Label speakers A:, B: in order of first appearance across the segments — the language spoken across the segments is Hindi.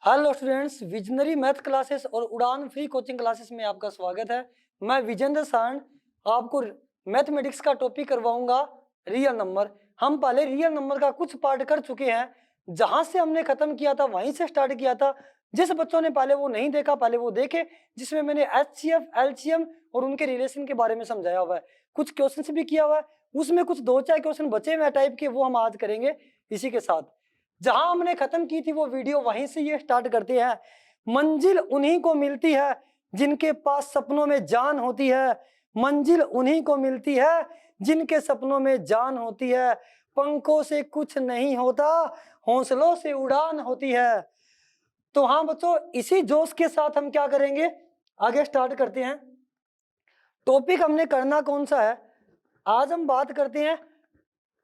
A: Hello students, visionary math classes और उड़ान फ्री कोचिंग क्लासेस में आपका स्वागत है। मैं विजेंद्र सांड आपको मैथमेटिक्स का टॉपिक करवाऊंगा रियल नंबर। हम पहले रियल नंबर का कुछ पार्ट कर चुके हैं, जहां से हमने खत्म किया था वहीं से स्टार्ट किया था। जिस बच्चों ने पहले वो नहीं देखा, पहले वो देखे, जिसमें मैंने एचसीएफ, एलसीएम और उनके रिलेशन के बारे में समझाया हुआ है। कुछ क्वेश्चन भी किया हुआ है, उसमें कुछ दो चार क्वेश्चन बचे हुए टाइप के, वो हम आज करेंगे इसी के साथ। जहां हमने खत्म की थी वो वीडियो, वहीं से ये स्टार्ट करते हैं। मंजिल उन्हीं को मिलती है जिनके पास सपनों में जान होती है। मंजिल उन्हीं को मिलती है जिनके सपनों में जान होती है। पंखों से कुछ नहीं होता, हौसलों से उड़ान होती है। तो हाँ बच्चों, इसी जोश के साथ हम क्या करेंगे, आगे स्टार्ट करते हैं। टॉपिक हमने करना कौन सा है, आज हम बात करते हैं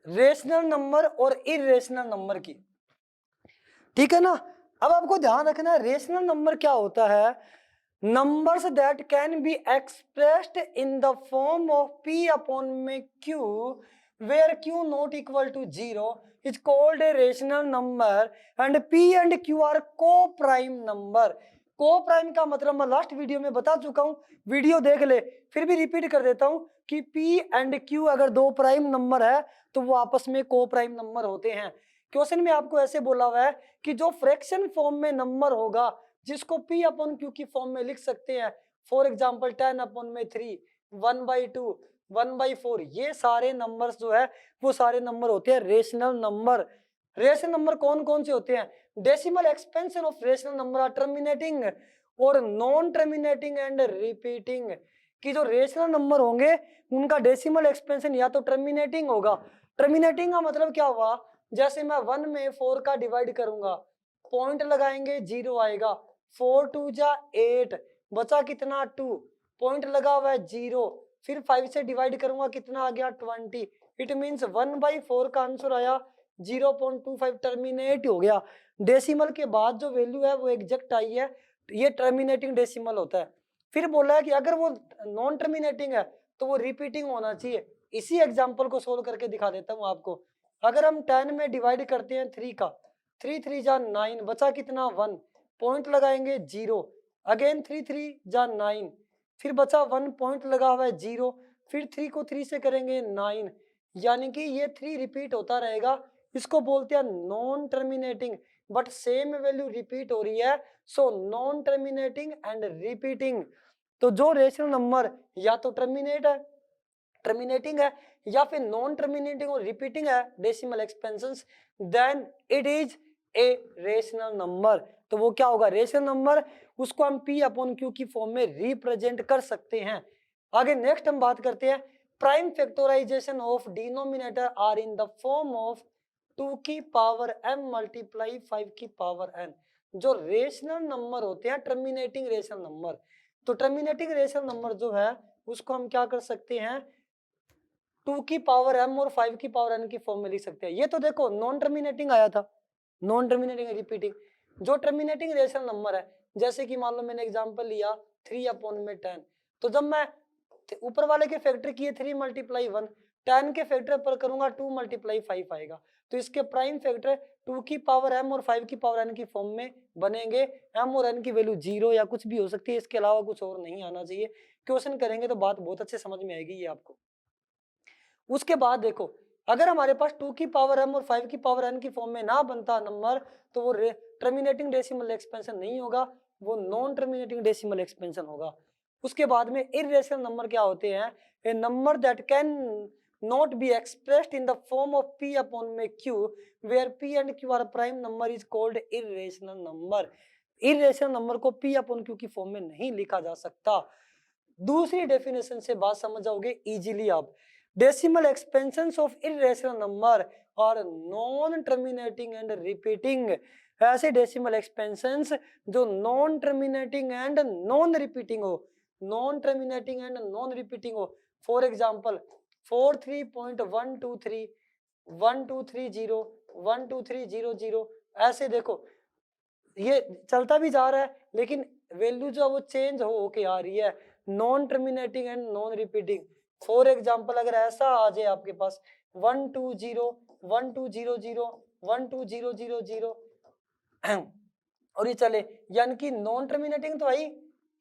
A: रेशनल नंबर और इरेशनल नंबर की। ठीक है ना। अब आपको ध्यान रखना है, रेशनल नंबर क्या होता है। Numbers that can be expressed in the form of p upon में q where q not equal to 0 is called a rational number and p and q are coprime number. Coprime का मतलब मैं लास्ट वीडियो में बता चुका हूं, वीडियो देख ले, फिर भी रिपीट कर देता हूं कि p एंड q अगर दो प्राइम नंबर है तो वो आपस में को प्राइम नंबर होते हैं। क्वेश्चन में आपको ऐसे बोला हुआ है कि जो फ्रैक्शन फॉर्म में नंबर होगा जिसको p अपॉन q की फॉर्म में लिख सकते हैं, फॉर एग्जांपल 10 अपॉन में 3, 1/2, 1/4, ये सारे नंबर्स जो है वो सारे नंबर होते हैं रेशनल नंबर। रेशनल नंबर कौन कौन से होते हैं, decimal expansion of rational number are terminating और नॉन टर्मिनेटिंग एंड रिपीटिंग। कि जो रेशनल नंबर होंगे उनका डेसिमल एक्सपेंशन या तो टर्मिनेटिंग होगा। टर्मिनेटिंग का मतलब क्या हुआ, जैसे मैं 1 में 4 का डिवाइड करूंगा, पॉइंट लगाएंगे 0 आएगा, 4 2 जा 8, बचा कितना 2, पॉइंट लगा हुआ है 0, फिर 5 से डिवाइड करूंगा कितना आ गया 20। इट मींस 1/4 का आंसर आया 0.25, टर्मिनेट हो गया। डेसिमल के बाद जो वैल्यू है वो एग्जैक्ट आई है, ये टर्मिनेटिंग डेसिमल होता है। फिर बोला है कि अगर वो नॉन टर्मिनेटिंग है तो वो रिपीटिंग होना चाहिए। इसी एग्जाम्पल को सोल्व करके दिखा देता हूँ आपको। अगर हम 10 में डिवाइड करते हैं 3 का, 3 3 जा 9, बचा कितना 1, पॉइंट लगाएंगे 0, अगेन 3 3 जा 9, फिर बचा 1, पॉइंट लगा हुआ है 0, फिर 3 को 3 से करेंगे 9, यानी कि ये 3 रिपीट होता रहेगा। इसको बोलते हैं non terminating, but same value repeat हो रही है, so non terminating and repeating. तो जो रेशनल नंबर या तो टर्मिनेटिंग है या फिर नॉन टर्मिनेटिंग और रिपीटिंग है decimal expansions, then it is a rational number. तो वो क्या होगा, रेशनल नंबर। उसको हम p अपॉन q की फॉर्म में रिप्रेजेंट कर सकते हैं। आगे नेक्स्ट हम बात करते हैं, prime factorization of denominator are in the form of 2 की पावर m मल्टीप्लाई 5 की पावर n। जो रेशनल नंबर होते हैं टर्मिनेटिंग रेशनल नंबर, तो टर्मिनेटिंग रेशनल नंबर जो है उसको हम क्या कर सकते हैं, 2 की पावर m और 5 की पावर n की फॉर्म में लिख सकते हैं। ये तो देखो नॉन टर्मिनेटिंग आया था, नॉन टर्मिनेटिंग रिपीटिंग। जो टर्मिनेटिंग रेशनल नंबर है, जैसे कि मान लो मैंने एग्जांपल लिया 3 अपॉन में 10, तो जब मैं ऊपर वाले के फैक्टर किए 3 मल्टीप्लाई 1, 10 के फैक्टर पर करूंगा 2 मल्टीप्लाई 5 आएगा। तो इसके प्राइम फैक्टर 2 की पावर m और 5 की पावर n की फॉर्म में बनेंगे। m और n की वैल्यू 0 या कुछ भी हो सकती है, इसके अलावा कुछ और नहीं आना चाहिए। क्वेश्चन करेंगे तो बात बहुत अच्छे समझ में आएगी ये आपको। उसके बाद देखो, अगर हमारे पास 2 की पावर m और 5 की पावर n की फॉर्म में ना बनता नंबर, तो वो टर्मिनेटिंग डेसिमल एक्सपेंशन नहीं होगा, वो नॉन टर्मिनेटिंग डेसिमल एक्सपेंशन होगा। उसके बाद में इरेशनल नंबर क्या होते हैं, a number that can not be expressed in the form of p upon में q where p and q are prime number is called irrational number. Irrational number को p अपॉन q की फॉर्म में नहीं लिखा जा सकता। दूसरी डेफिनेशन से बात समझ जाओगे इजीली आप। Decimal expansions of irrational number और नॉन टर्मिनेटिंग एंड रिपीटिंग। ऐसे डेसिमल एक्सपेंशंस जो non terminating and non repeating हो, non terminating and non repeating हो। फॉर एग्जांपल 43.123 1230 12300, ऐसे देखो ये चलता भी जा रहा है, लेकिन वैल्यू जो वो चेंज हो के आ रही है, non terminating and non repeating. For example अगर ऐसा आ जाए आपके पास 120 1200 12000, और ये चले, यानी कि नॉन टर्मिनेटिंग तो आई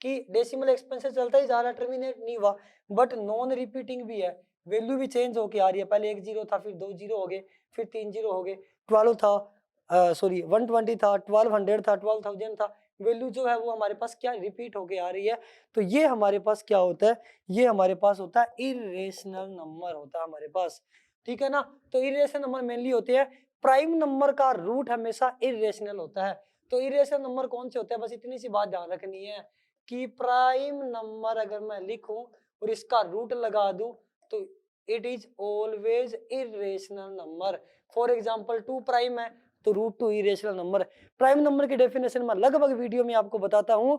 A: कि डेसिमल एक्सपेंशन चलता ही जा रहा है, टर्मिनेट नहीं हुआ, बट नॉन रिपीटिंग भी है, वैल्यू भी चेंज होके आ रही है, पहले 1 0 था, फिर 2 0 हो गए, फिर 3 0 हो गए, 12 था, 120 था, 1200 था, 12,000 था, वैल्यू जो है वो हमारे पास क्या रिपीट होके आ रही है। तो ये हमारे पास क्या होता है, ये हमारे पास होता है इरेशनल नंबर होता है हमारे पास, ठीक है ना। तो इरेशनल नंबर मेनली होते हैं, प्राइम नंबर का रूट हमेशा इरेशनल होता है। तो इरेशनल नंबर कौन से होते हैं, बस इतनी सी बात ध्यान रखनी है कि प्राइम नंबर अगर मैं लिखूं और इसका रूट लगा दूं तो it is always irrational number. For example 2 prime है तो root 2 irrational number. Prime number की डेफिनेशन मैं लगभग वीडियो में आपको बताता हूं,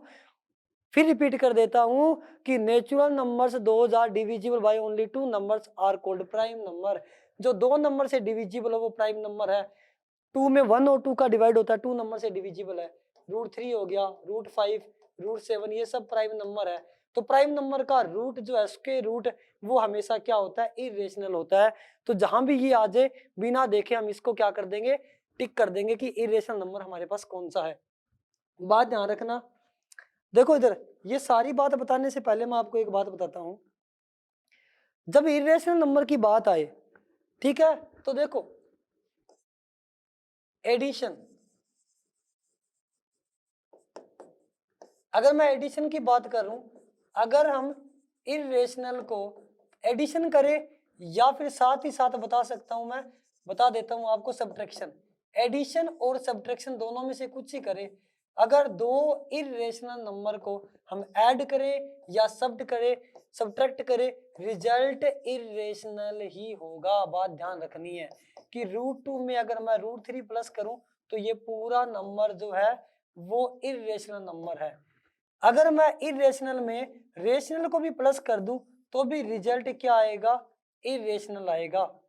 A: फिर रिपीट कर देता हूं कि natural numbers those are divisible by only 2 numbers are called prime number. जो 2 नंबर से डिविजिबल है वो प्राइम नंबर है। 2 में 1 और 2 का डिवाइड होता है, 2 नंबर से डिविजिबल है। रूट 3 हो गया, रूट 5, रूट 7, ये सब प्राइम नंबर है। तो प्राइम नंबर का रूट जो है, उसके रूट वो हमेशा क्या होता है, इरेशनल होता है। तो जहां भी ये आ जाए बिना देखे हम इसको क्या कर देंगे, टिक कर देंगे कि इरेशनल नंबर हमारे पास कौन सा है। बात ध्यान रखना, देखो इधर ये सारी बात बताने से पहले मैं आपको एक बात बताता हूं। जब इरेशनल नंबर की बात आए, ठीक है, तो देखो एडिशन, अगर मैं एडिशन की बात करूं, अगर हम इरेशनल को एडिशन करें, या फिर साथ ही साथ बता सकता हूं, मैं बता देता हूं आपको सब्ट्रैक्शन। एडिशन और सब्ट्रैक्शन दोनों में से कुछ ही करें। अगर दो इरेशनल नंबर को हम ऐड करें या सब्ट्रैक्ट करें, रिजल्ट इरेशनल ही होगा। बात ध्यान रखनी है कि रूट 2 में अगर मैं रूट 3 प्लस करूं तो ये पूरा नंबर जो है वो इरेशनल नंबर है। अगर मैं इरेशनल में रेशनल को भी प्लस कर दूं तो भी रिजल्ट क्या आएगा, इरेशनल आएगा।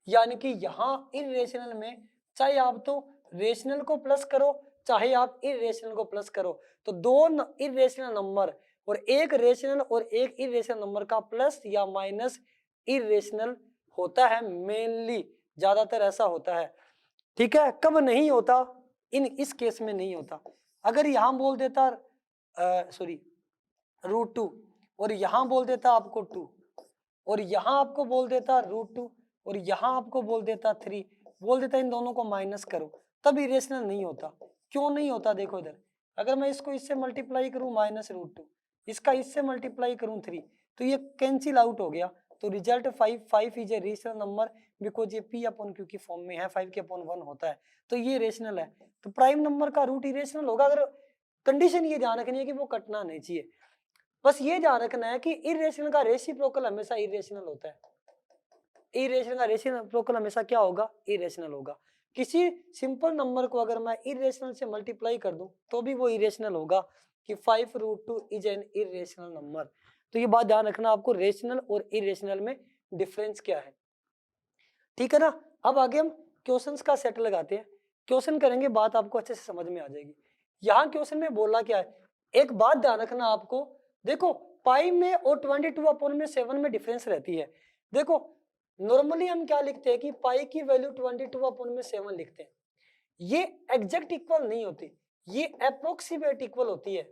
A: यानी कि यहाँ इरेशनल में चाहे आप तो रेशनल को प्लस करो चाहे आप इरेशनल को प्लस करो, तो दो इरेशनल नंबर और एक रेशनल और एक इरेशनल नंबर का प्लस या माइनस इरेशनल होता है, मेनली ज्यादातर ऐसा होता है, ठीक है। कब नहीं होता, इस केस में नहीं होता। अगर यहां बोल देता रूट 2 और यहां बोल देता आपको 2 और यहां आपको बोल देता रूट 2 और यहां आपको बोल देता 3, बोल देता इन दोनों को माइनस करो, तब इरेशनल नहीं होता। क्यों नहीं होता, देखो इधर, अगर मैं इसको इससे मल्टीप्लाई करूं माइनस रूट 2, इसका इससे मल्टीप्लाई करूं 3, तो ये कैंसिल आउट हो गया। तो result 5 is a rational number because ये p अपॉन q की फॉर्म में है, 5 के अपॉन 1 होता है, तो ये रेशनल है। तो प्राइम नंबर का रूट इरेशनल होगा। अगर कंडीशन ये ध्यान रखनी है कि वो कटना नहीं चाहिए, बस ये ध्यान रखना है कि इरेशनल का रेसिप्रोकल हमेशा इरेशनल होता है। इरेशनल का रेसिप्रोकल हमेशा क्या होगा, इरेशनल होगा। किसी सिंपल नंबर को अगर मैं इरेशनल से मल्टीप्लाई कर दूं तो भी वो इरेशनल होगा कि 5 root 2 is an irrational number. तो ये बात ध्यान रखना आपको, रेशनल और इरेशनल में डिफरेंस क्या है, ठीक है ना। अब आगे हम क्वेश्चंस का सेट लगाते हैं, क्वेश्चन करेंगे, बात आपको अच्छे से समझ में आ जाएगी। यहाँ क्वेश्चन में बोला क्या है, एक बात ध्यान रखना आपको, देखो पाई में और 22/7 में डिफरेंस रहती है। देखो नॉर्मली हम क्या लिखते हैं कि पाई की वैल्यू 22/7 लिखते हैं, ये एग्जैक्ट इक्वल नहीं होती, ये अप्रोक्सीमेट इक्वल होती है,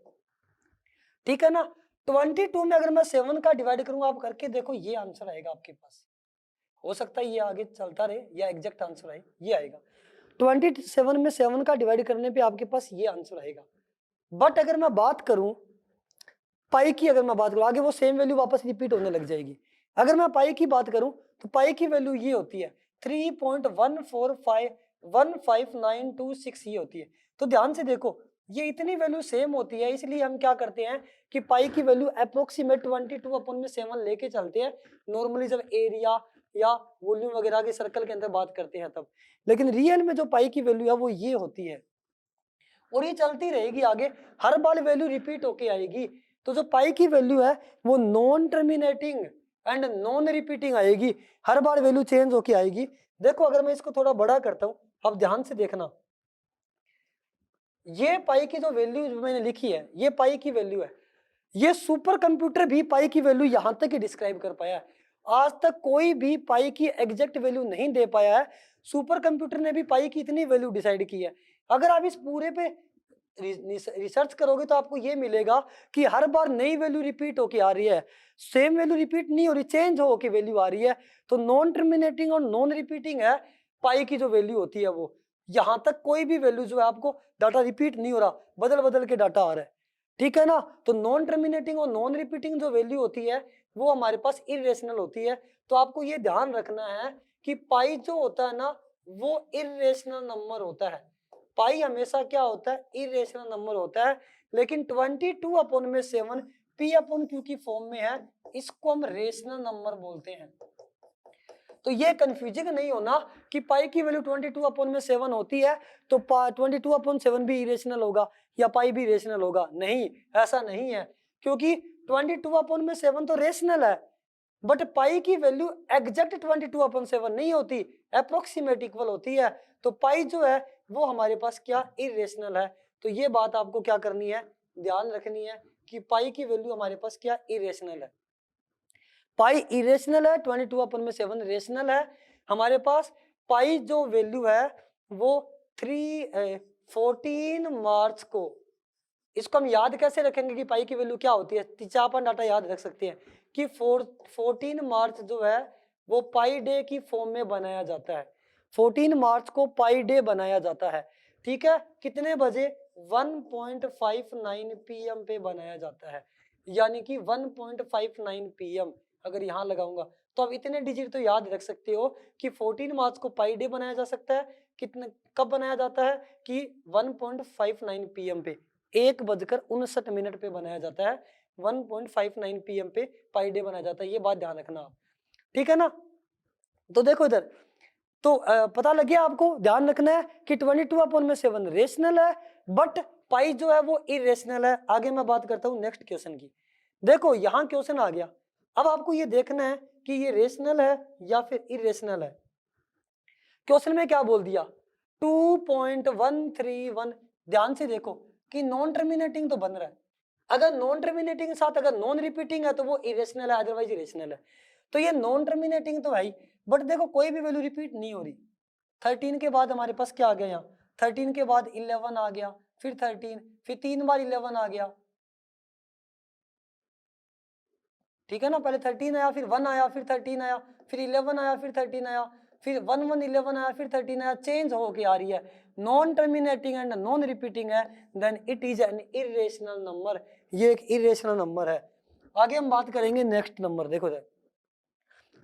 A: ठीक है ना। 22 में अगर मैं 7 का डिवाइड करूंगा, आप करके देखो ये आंसर आएगा आपके पास, हो सकता है ये आगे चलता रहे या एग्जैक्ट आंसर आए, ये आएगा 27 में 7 का डिवाइड करने पे आपके पास ये आंसर आएगा। बट अगर मैं बात करूं पाई की, अगर मैं बात करूं आगे वो सेम वैल्यू वापस रिपीट होने लग जाएगी। अगर मैं पाई की बात करूं तो पाई की वैल्यू ये होती है 3.1451926 ये होती है। तो ध्यान से देखो ये इतनी वैल्यू सेम होती है, इसलिए हम क्या करते हैं कि पाई की वैल्यू अप्रोक्सीमेट 22/7 लेके चलते हैं नॉर्मली जब एरिया या वॉल्यूम वगैरह के सर्कल के अंदर बात करते हैं तब। लेकिन रियल में जो पाई की वैल्यू है वो ये होती है और ये चलती रहेगी आगे, हर बार वैल्यू रिपीट होके आएगी। तो जो पाई की वैल्यू है वो non terminating and non repeating आएगी, हर बार वैल्यू चेंज होके आएगी। देखो अगर मैं इसको थोड़ा बड़ा करता हूं, अब ध्यान से देखना, ये पाई की जो वैल्यू मैंने लिखी है ये पाई की वैल्यू है, ये सुपर कंप्यूटर भी पाई की वैल्यू यहां तक ही डिस्क्राइब कर पाया है। आज तक कोई भी पाई की एग्जैक्ट वैल्यू नहीं दे पाया है, सुपर कंप्यूटर ने भी पाई की इतनी वैल्यू डिसाइड की है। अगर आप इस पूरे पे रिसर्च करोगे तो आपको ये मिलेगा कि हर बार नई वैल्यू रिपीट होके आ रही है, सेम वैल्यू रिपीट नहीं हो रही, चेंज होके वैल्यू आ रही है। तो नॉन टर्मिनेटिंग और नॉन रिपीटिंग है पाई की जो वैल्यू होती है वो। यहाँ तक कोई भी वैल्यू जो है आपको डाटा रिपीट नहीं हो रहा, बदल बदल के डाटा आ रहा है, ठीक है ना। तो नॉन टर्मिनेटिंग और नॉन रिपीटिंग जो वैल्यू होती है वो हमारे पास इरेशनल होती है। तो आपको ये ध्यान रखना है कि पाई जो होता है ना वो इरेशनल नंबर होता है। पाई हमेशा क्या होता है, इरेशनल नंबर होता है। लेकिन 22/7 P/Q की फॉर्म में है, इसको हम रेशनल नंबर बोलते हैं। तो ये कंफ्यूजिंग नहीं होना कि पाई की वैल्यू 22/7 होती है तो 22/7 भी इरेशनल होगा या पाई भी रेशनल होगा, नहीं, ऐसा नहीं है। क्योंकि 22/7 तो रेशनल है, बट पाई की वैल्यू एग्जैक्ट 22/7 नहीं होती, अप्रोक्सीमेट इक्वल होती है। तो पाई जो है वो हमारे पास क्या, इरेशनल है। तो ये बात आपको क्या करनी है, ध्यान रखनी है कि पाई की वैल्यू हमारे पास क्या, इरेशनल है। पाई इरेशनल है, 22/7 रेशनल है। हमारे पास पाई जो वैल्यू है वो 14 मार्च को, इसको हम याद कैसे रखेंगे कि पाई की वैल्यू क्या होती है, अपन डाटा याद रख सकते हैं कि 14 मार्च जो है वो पाई डे की फॉर्म में बनाया जाता है। 14 मार्च को पाई डे बनाया जाता है, ठीक है। कितने बजे, 1.59 PM पे बनाया जाता है, यानी कि 1.59 PM। अगर यहाँ लगाऊंगा तो आप इतने डिजिट तो याद रख सकते हो कि 14 मार्च को पाई डे बनाया जा सकता है, कितने, कब बनाया जाता है कि 1.59 PM पे, 1:59 पे बनाया जाता है। 1.59 PM पे पाई डे बनाया जाता है, ये बात ध्यान रखना आप, ठीक है ना। तो देखो इधर, तो पता लग गया आपको, ध्यान रखना है कि 22/7 रेशनल है बट पाई जो है वो इरेशनल है। आगे मैं बात करता हूं नेक्स्ट क्वेश्चन की। देखो यहाँ क्वेश्चन आ गया, अब आपको ये देखना है कि ये रेशनल है या फिर इरेशनल है। क्वेश्चन में क्या बोल दिया, 2.131। ध्यान से देखो कि नॉन टर्मिनेटिंग तो बन रहा है, अगर नॉन टर्मिनेटिंग के साथ अगर नॉन रिपीटिंग है तो वो इरेशनल है, अदरवाइज इरेशनल है। तो ये नॉन टर्मिनेटिंग तो है ही, बट देखो कोई भी वैल्यू रिपीट नहीं हो रही। 13 के बाद हमारे पास क्या आ गया, यहाँ 13 के बाद 11 आ गया, फिर 13, फिर 3 बार 11 आ गया, ठीक है ना। पहले 13 आया, फिर 1 आया, फिर 13 आया, फिर 11 आया, फिर 13 आया, फिर 1 1 11 आया, फिर 13 आया, चेंज होके आ रही है। Non terminating and non repeating है, then it is an irrational number, ये एक इरेशनल नंबर है। आगे हम बात करेंगे नेक्स्ट नंबर। देखो इधर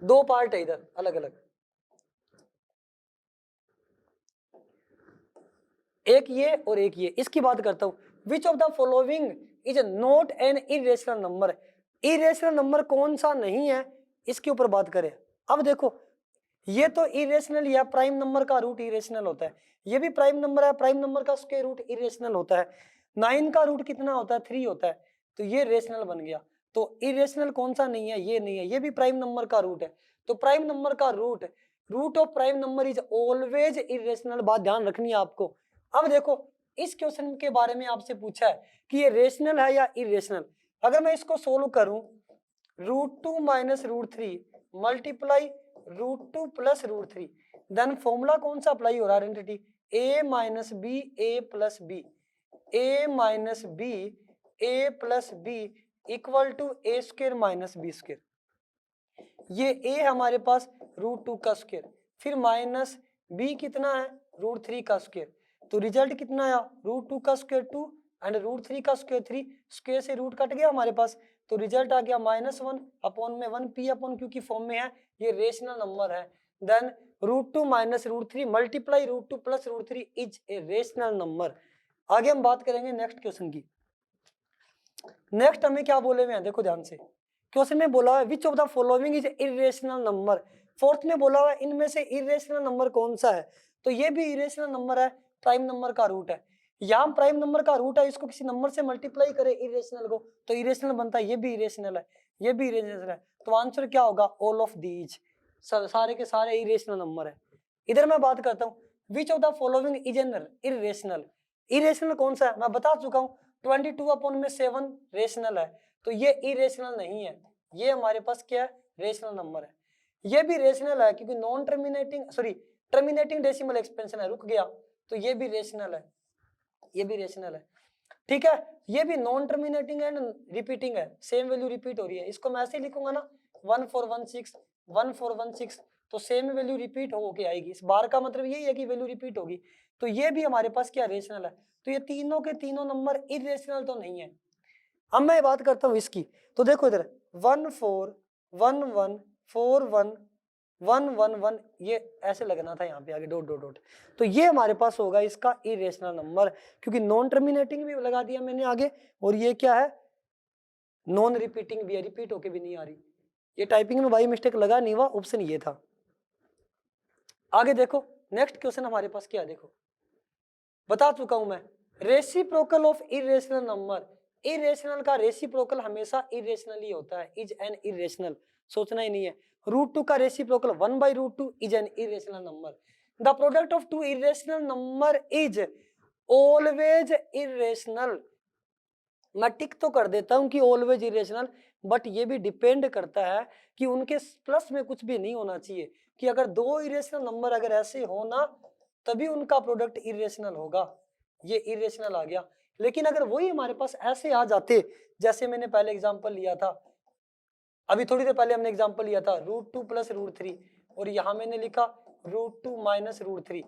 A: दो पार्ट है, इधर अलग अलग, एक ये और एक ये, इसकी बात करता हूं। Which of the following is not an irrational number, irrational number कौन सा नहीं है, इसके ऊपर बात करें। अब देखो ये तो इरेशनल या प्राइम नंबर का रूट इरेशनल होता है, ये भी प्राइम नंबर है, प्राइम नंबर का स्क्वायर रूट इरेशनल होता है। 9 का रूट कितना होता है, 3 होता है, तो ये रेशनल बन गया। तो इरेशनल कौन सा नहीं है, ये नहीं है, ये भी प्राइम नंबर का रूट है। तो प्राइम नंबर का root, root of prime number is always irrational, बात ध्यान रखनी है आपको। अब देखो इस क्वेश्चन के बारे में आपसे पूछा है कि ये रेशनल है या इरेशनल। अगर मैं इसको सोल्व करूं, √2 - √3 मल्टीप्लाई √2 + √3, देन फॉर्मूला कौन सा अप्लाई हो रहा है, identity a - b a + b, a - b a + b equal to a² - b²। ये a हमारे पास √2 का स्क्वायर, फिर माइनस b कितना है, √3 का स्क्वायर। तो रिजल्ट कितना आया, √2 का स्क्वायर 2 एंड √3 का स्क्वायर 3, स्क्वायर से रूट कट गया हमारे पास, तो रिजल्ट आ गया -1/1 P/Q की फॉर्म में है, ये रेशनल नंबर है। Then √2 - √3 multiply √2 + √3 is a rational number. आगे हम बात करेंगे नेक्स्ट क्वेश्चन की। नेक्स्ट हमें क्या बोले हुए हैं, देखो ध्यान से, क्वेश्चन में बोला है which of the following is irrational number. Fourth में बोला हुआ है इनमें से इरेशनल नंबर कौन सा है, तो ये भी इरेशनल नंबर है, प्राइम नंबर का रूट है। यहाँ प्राइम नंबर का रूट है, इसको किसी नंबर से मल्टीप्लाई करे इरेशनल को तो इरेशनल बनता है, ये भी इरेशनल है, ये भी इरेशनल है। तो आंसर क्या होगा, ऑल ऑफ दीज, सारे के सारे इरेशनल नंबर है। इधर मैं बात करता हूँ which of the following is an irrational, irrational कौन सा है, मैं बता चुका हूँ 22/7 रेशनल है, तो ये इरेशनल नहीं है, ये हमारे पास क्या है, रेशनल नंबर है। ये भी रेशनल है क्योंकि non terminating terminating decimal expansion है, रुक गया, तो ये भी रेशनल है, ये भी रेशनल है। ठीक है, ये भी नॉन टर्मिनेटिंग एंड रिपीटिंग है, सेम वैल्यू रिपीट हो रही है, इसको मैं ऐसे ही लिखूंगा ना 1416 1416, तो सेम वैल्यू रिपीट हो के आएगी, इस बार का मतलब यही है कि वैल्यू रिपीट होगी, तो ये भी हमारे पास क्या रेशनल है, तो ये तीनों के तीनों नंबर इरेशनल तो नहीं है। अब मैं बात करता हूँ इसकी, तो देखो इधर 1 4 1 1 4 1 1 1 1, ये ऐसे लगना था यहाँ पे आगे डॉट डॉट डॉट, तो ये हमारे पास होगा इसका इरेशनल नंबर, क्योंकि नॉन टर्मिनेटिंग भी लगा दिया मैंने आगे, और ये क्या है नॉन रिपीटिंग भी है, रिपीट होके भी नहीं आ रही, ये टाइपिंग में भाई मिस्टेक लगा नहीं हुआ, ऑप्शन ये था। आगे देखो नेक्स्ट क्वेश्चन हमारे पास क्या है, देखो बता चुका हूं मैं, reciprocal of irrational number, irrational का रेसिप्रोकल हमेशा इरेशनल ही होता है, इज एन इरेशनल, सोचना ही नहीं है। √2 का reciprocal 1/√2 is an irrational number, the product of two irrational number is always irrational. मैं टिक तो कर देता हूं कि ऑलवेज इरेशनल, बट ये भी डिपेंड करता है कि उनके प्लस में कुछ भी नहीं होना चाहिए, कि अगर दो इरेशनल नंबर अगर ऐसे हो ना तभी उनका प्रोडक्ट इरेशनल होगा, ये इरेशनल आ गया। लेकिन अगर वही हमारे पास ऐसे आ जाते, जैसे मैंने पहले एग्जांपल लिया था, अभी थोड़ी देर पहले हमने एग्जांपल लिया था √2 + √3, और यहां मैंने लिखा √2 - √3,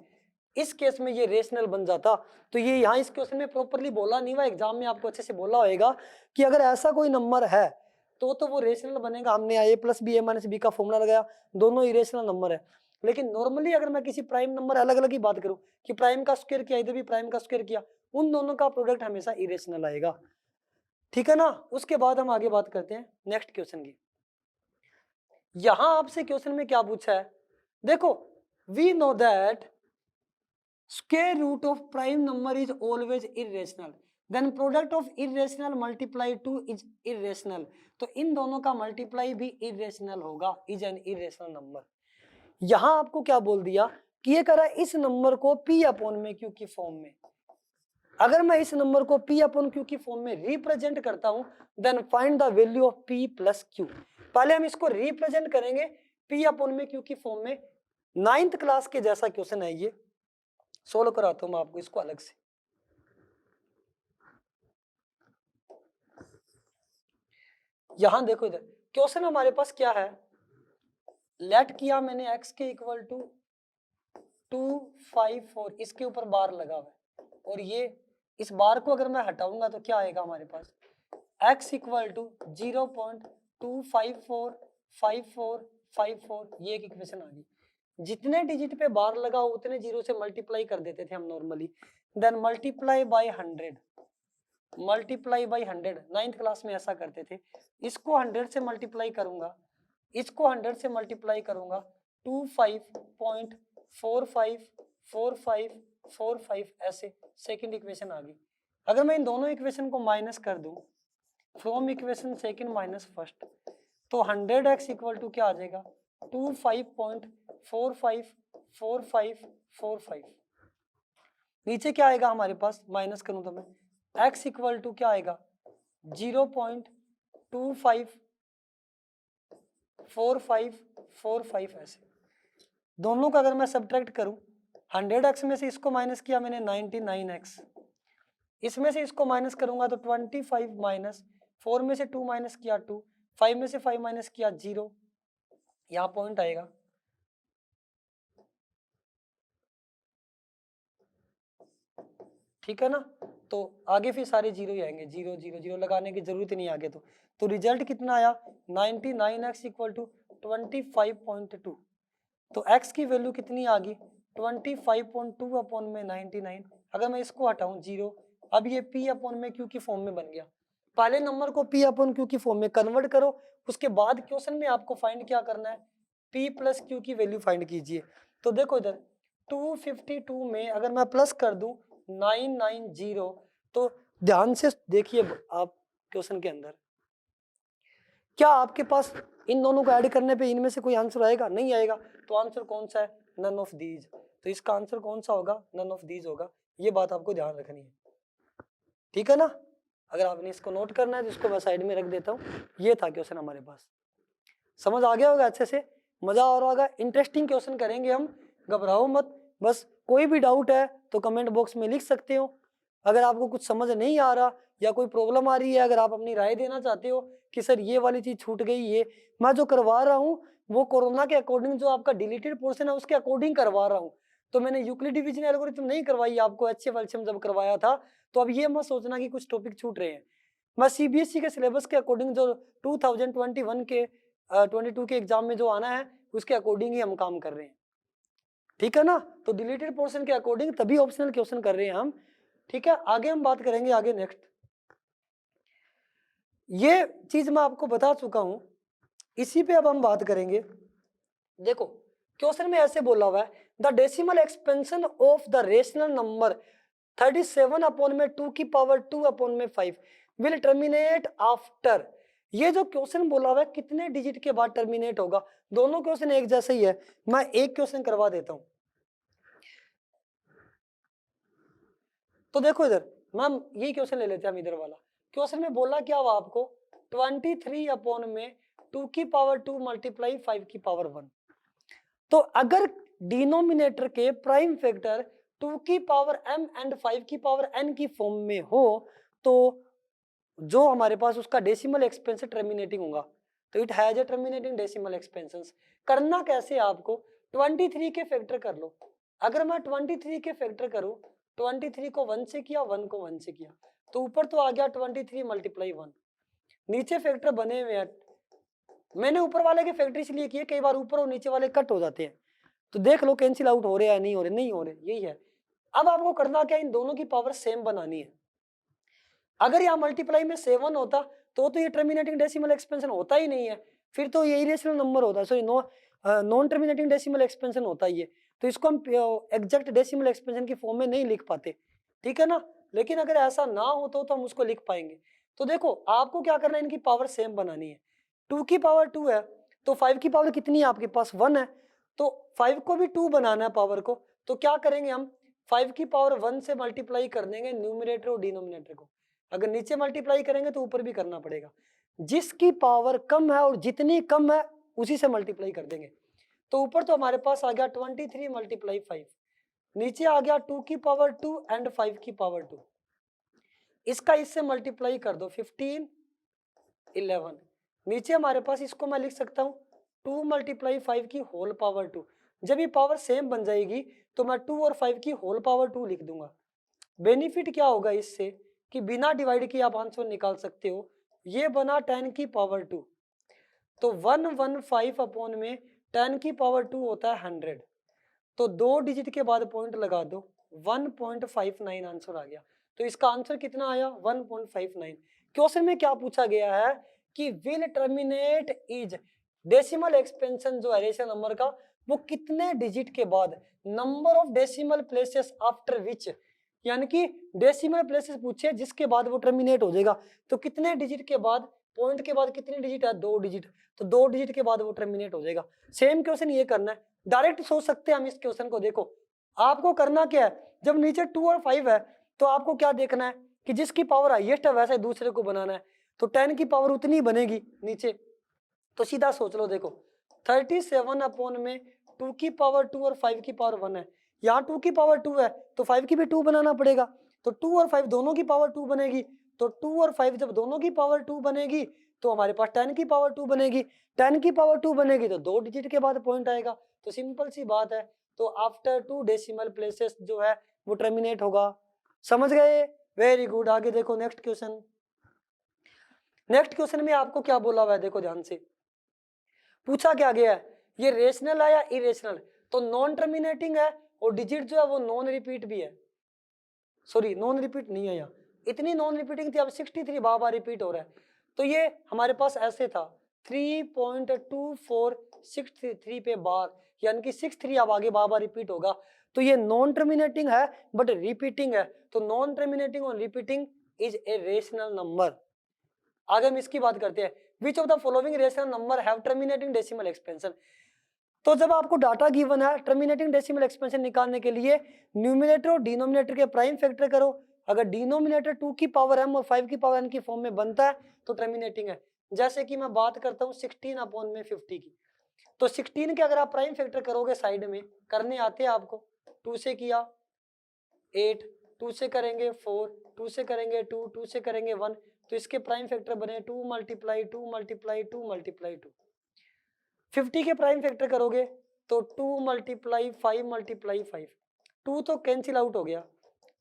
A: इस केस में ये रेशनल बन जाता। तो ये यहाँ इस क्वेश्चन में प्रॉपर्ली बोला नहीं हुआ, एग्जाम में आपको अच्छे से बोला होगा कि अगर ऐसा कोई नंबर है तो वो रेशनल बनेगा। हमने a + b a - b का फॉर्मूला लगाया, दोनों इरेशनल नंबर है। लेकिन नॉर्मली अगर मैं किसी प्राइम नंबर अलग अलग की बात करूं कि प्राइम का स्क्वायर किया, इधर भी प्राइम का स्क्वायर किया, उन दोनों का प्रोडक्ट हमेशा इरेशनल आएगा, ठीक है ना। उसके बाद हम आगे बात करते हैं नेक्स्ट क्वेश्चन की। यहां आपसे क्वेश्चन में क्या पूछा है, देखो we know that square root of prime number is always irrational, then product of irrational multiply 2 is irrational, तो इन दोनों का मल्टीप्लाई भी irrational होगा, is an irrational number। यहां आपको क्या बोल दिया कि ये करा इस नंबर को p/q की फॉर्म में, अगर मैं इस नंबर को p/q की फॉर्म में रिप्रेजेंट करता हूं then find the value of p + q। पहले हम इसको रिप्रेजेंट करेंगे p/q की फॉर्म में, 9th क्लास के जैसा क्वेश्चन है ये, सोल्व कराता हूं मैं आपको इसको अलग से। यहां देखो इधर क्वेश्चन हमारे पास क्या है, लेट किया मैंने x के इक्वल टू 254, इसके ऊपर बार लगा हुआ है, और ये इस बार को अगर मैं हटाऊंगा तो क्या आएगा हमारे पास, x इक्वल टू 0.2545454, ये एक इक्वेशन आ गई। जितने डिजिट पे बार लगा हो उतने जीरो से मल्टीप्लाई कर देते थे हम normally, then multiply by 100, multiply by 100, 9th class में ऐसा करते थे। इसको 100 से मल्टीप्लाई करूंगा, इसको 100 से मल्टीप्लाई करूंगा, 25.454545 ऐसे सेकंड इक्वेशन आ गई। अगर मैं इन दोनों इक्वेशन को माइनस कर दूं from equation second minus first, तो 100x इक्वल टू क्या आ जाएगा, 25.454545। नीचे क्या आएगा हमारे पास, माइनस करूं तो मैं x इक्वल टू क्या आएगा 0.254545 ऐसे। दोनों का अगर मैं सब्ट्रैक्ट करूं, 100x में से इसको माइनस किया मैंने 99x, इसमें से इसको माइनस करूंगा तो 25 - 4 में से 2 माइनस किया 2, 5 में से 5 माइनस किया 0, यहाँ पॉइंट आएगा। ठीक है ना, तो आगे फिर सारे जीरो ही आएंगे, 0 0 0 लगाने की जरूरत नहीं आगे। तो रिजल्ट कितना आया 99x इक्वल टू 25.2, तो x की वैल्यू कितनी आ गई 25.2 अपॉन में 99। अगर मैं इसको हटाऊं 0, अब ये p/q की फॉर्म में बन गया। पहले नंबर को p/q की फॉर्म में कन्वर्ट करो, उसके बाद क्वेश्चन में आपको फाइंड क्या करना है, p + q की वैल्यू फाइंड कीजिए। तो देखो इधर 252 में अगर मैं प्लस कर दूं 990, तो ध्यान से देखिए आप क्वेश्चन के अंदर, क्या आपके पास इन दोनों को ऐड करने पे इनमें से कोई आंसर आएगा, नहीं आएगा। तो आंसर कौन सा है, नन ऑफ दीज। तो इसका आंसर कौन सा होगा, नन ऑफ दीज होगा। ये बात आपको ध्यान रखनी है, ठीक है ना। अगर आपने इसको नोट करना है तो इसको मैं साइड में रख देता हूँ। ये था क्वेश्चन हमारे पास, समझ आ गया होगा अच्छे से, मजा आ रहा होगा। इंटरेस्टिंग क्वेश्चन करेंगे हम, घबराओ मत। बस कोई भी डाउट है तो कमेंट बॉक्स में लिख सकते हो। अगर आपको कुछ समझ नहीं आ रहा या कोई प्रॉब्लम आ रही है, अगर आप अपनी राय देना चाहते हो कि सर ये वाली चीज छूट गई, ये मैं जो करवा रहा हूँ वो कोरोना के अकॉर्डिंग जो आपका डिलीटेड पोर्शन है उसके अकॉर्डिंग करवा रहा हूँ। तो मैंने यूक्लिड डिवीजन एल्गोरिथम नहीं करवाई आपको, HCF एलसीएम जब करवाया था। तो अब ये मत सोचना कि कुछ टॉपिक छूट रहे हैं। मैं सीबीएसई के सिलेबस के अकॉर्डिंग जो 2021 के 22 के एग्जाम में जो आना है उसके अकॉर्डिंग ही हम काम कर रहे हैं, ठीक है ना। तो डिलीटेड पोर्शन के अकॉर्डिंग तभी ऑप्शनल क्वेश्चन कर रहे हैं हम, ठीक है। आगे हम बात करेंगे, आगे नेक्स्ट ये चीज मैं आपको बता चुका हूं, इसी पे अब हम बात करेंगे। देखो क्वेश्चन में ऐसे बोला हुआ है, the decimal expansion of the rational number 37 upon में 2 की पावर 2 अपॉन में 5 विल टर्मिनेट आफ्टर। ये जो क्वेश्चन बोला हुआ है कितने डिजिट के बाद टर्मिनेट होगा, दोनों क्वेश्चन एक जैसे ही है। मैं एक क्वेश्चन करवा देता हूं। तो देखो इधर मैम यही क्वेश्चन ले लेते हैं हम, इधर वाला क्वेश्चन में बोला क्या हुआ आपको, 23 अपॉन में 2 की पावर 2 मल्टीप्लाई 5 की पावर 1। तो अगर डिनोमिनेटर के प्राइम फैक्टर 2 की पावर m एंड 5 की पावर n की फॉर्म में हो तो जो हमारे पास उसका डेसिमल एक्सपेंशन टर्मिनेटिंग होगा। तो it has a terminating decimal expansion. करना कैसे आपको, 23 के फैक्टर कर लो। अगर मैं 23 के फैक्टर करूं, 23 को 1 से किया, 1 को 1 से किया, तो ऊपर तो आ गया 23 मल्टीप्लाई 1, नीचे फैक्टर बने हुए हैं। मैंने ऊपर वाले के फैक्टर इसलिए किए, कई बार ऊपर और नीचे वाले कट हो जाते हैं, तो देख लो कैंसिल आउट हो रहे हैं नहीं हो रहे, नहीं हो रहे, यही है। अब आपको करना क्या, इन दोनों की पावर सेम बनानी है। अगर यहाँ मल्टीप्लाई में 7 होता तो ये टर्मिनेटिंग डेसिमल एक्सपेंशन होता ही नहीं है, फिर तो ये इरेशनल नंबर होता है, sorry non terminating decimal expansion होता ही है। तो इसको हम एग्जैक्ट डेसिमल एक्सपेंशन की फॉर्म में नहीं लिख पाते, ठीक है ना। लेकिन अगर ऐसा ना हो तो हम उसको लिख पाएंगे। तो देखो आपको क्या करना है, इनकी पावर सेम बनानी है। 2 की पावर 2 है तो 5 की पावर कितनी है आपके पास, 1 है। तो 5 को भी 2 बनाना है पावर को, तो क्या करेंगे हम, 5 की पावर 1 से मल्टीप्लाई कर देंगे न्यूमरेटर और डिनोमिनेटर को। अगर नीचे मल्टीप्लाई करेंगे तो ऊपर भी करना पड़ेगा, जिसकी पावर कम है और जितनी कम है उसी से मल्टीप्लाई कर देंगे। तो ऊपर तो हमारे पास आ गया 23 मल्टीप्लाई 5, नीचे आ गया 2 की पावर 2 एंड 5 की पावर 2। इसका इससे मल्टीप्लाई कर दो 15 11, नीचे हमारे पास इसको मैं लिख सकता हूँ 2 मल्टीप्लाई 5 की होल पावर 2। जब ये पावर सेम बन जाएगी तो मैं 2 और 5 की होल पावर 2 लिख दूंगा। बेनिफिट क्या होगा इससे कि बिना डिवाइड किए आप आंसर निकाल सकते हो। ये बना 10 की पावर 2, तो 115 अपॉन में 10 की पावर 2 होता है 100। तो 2 डिजिट के बाद पॉइंट लगा दो, 1.59 आंसर आ गया। तो इसका आंसर कितना आया, 1.59। क्वेश्चन में क्या पूछा गया है कि will terminate is decimal expansion जो है रेशनल नंबर का, वो कितने डिजिट के बाद, number of decimal places after which, यानी कि डेसिमल प्लेसेस पूछे जिसके बाद वो टर्मिनेट हो जाएगा। तो कितने डिजिट के बाद, पॉइंट के बाद कितने डिजिट है, 2 डिजिट, तो 2 डिजिट के बाद वो टर्मिनेट हो जाएगा। सेम क्वेश्चन ये करना है, डायरेक्ट सोच सकते हैं हम इस क्वेश्चन को। देखो आपको करना क्या है, जब नीचे 2 और 5 है तो आपको क्या देखना है कि जिसकी पावर हाईएस्ट है वैसे दूसरे को बनाना है। तो 10 की पावर उतनी बनेगी नीचे, तो सीधा सोच लो। देखो 37 अपॉन में 2 की पावर 2 और 5 की पावर 1 है। यहाँ 2 की पावर 2 है तो 5 की भी 2 बनाना पड़ेगा, तो 2 और 5 दोनों की पावर 2 बनेगी। तो 2 और 5 जब दोनों की पावर 2 बनेगी तो हमारे पास 10 की पावर 2 बनेगी। 10 की पावर 2 बनेगी तो 2 डिजिट के बाद पॉइंट आएगा। तो सिंपल सी बात है, तो आफ्टर 2 डेसिमल प्लेसेस जो है वो टर्मिनेट होगा। समझ गए, वेरी गुड। आगे देखो नेक्स्ट क्वेश्चन। नेक्स्ट क्वेश्चन में आपको क्या बोला हुआ है, देखो ध्यान से पूछा क्या गया है, ये रेशनल है या इरेशनल। तो नॉन टर्मिनेटिंग है और डिजिट जो है वो नॉन रिपीट भी है, सॉरी नॉन रिपीट नहीं है यहाँ, इतनी नॉन रिपीटिंग थी, अब 63 बार रिपीट हो रहा है। तो ये हमारे पास ऐसे था 3.2463 पे बार, यानी कि 63 अब आगे बार रिपीट होगा। तो ये नॉन टर्मिनेटिंग है बट रिपीटिंग है, तो नॉन टर्मिनेटिंग और repeating is a rational number. आगे हम इसकी बात करते हैं, which of the following rational number have terminating decimal expansion. तो जब आपको डाटा गिवन है, टर्मिनेटिंग डेसिमल एक्सपेंशन निकालने के लिए न्यूमिनेटर और डिनोमिनेटर के प्राइम फैक्टर करो। अगर डिनोमिनेटर 2 की पावर m और 5 की पावर n की फॉर्म में बनता है तो टर्मिनेटिंग है। जैसे कि मैं बात करता हूँ 16 अपॉन में 50 की, तो 16 के अगर आप प्राइम फैक्टर करोगे साइड में, करने आते हैं आपको, 2 से किया 8, 2 से करेंगे 4, 2 से करेंगे 2, 2 से करेंगे 1, तो इसके प्राइम फैक्टर बने 2 मल्टीप्लाई 2 मल्टीप्लाई 2 मल्टीप्लाई 2। 50 के प्राइम फैक्टर करोगे तो 2 मल्टीप्लाई 5 मल्टीप्लाई 5, 2 तो कैंसिल आउट हो गया,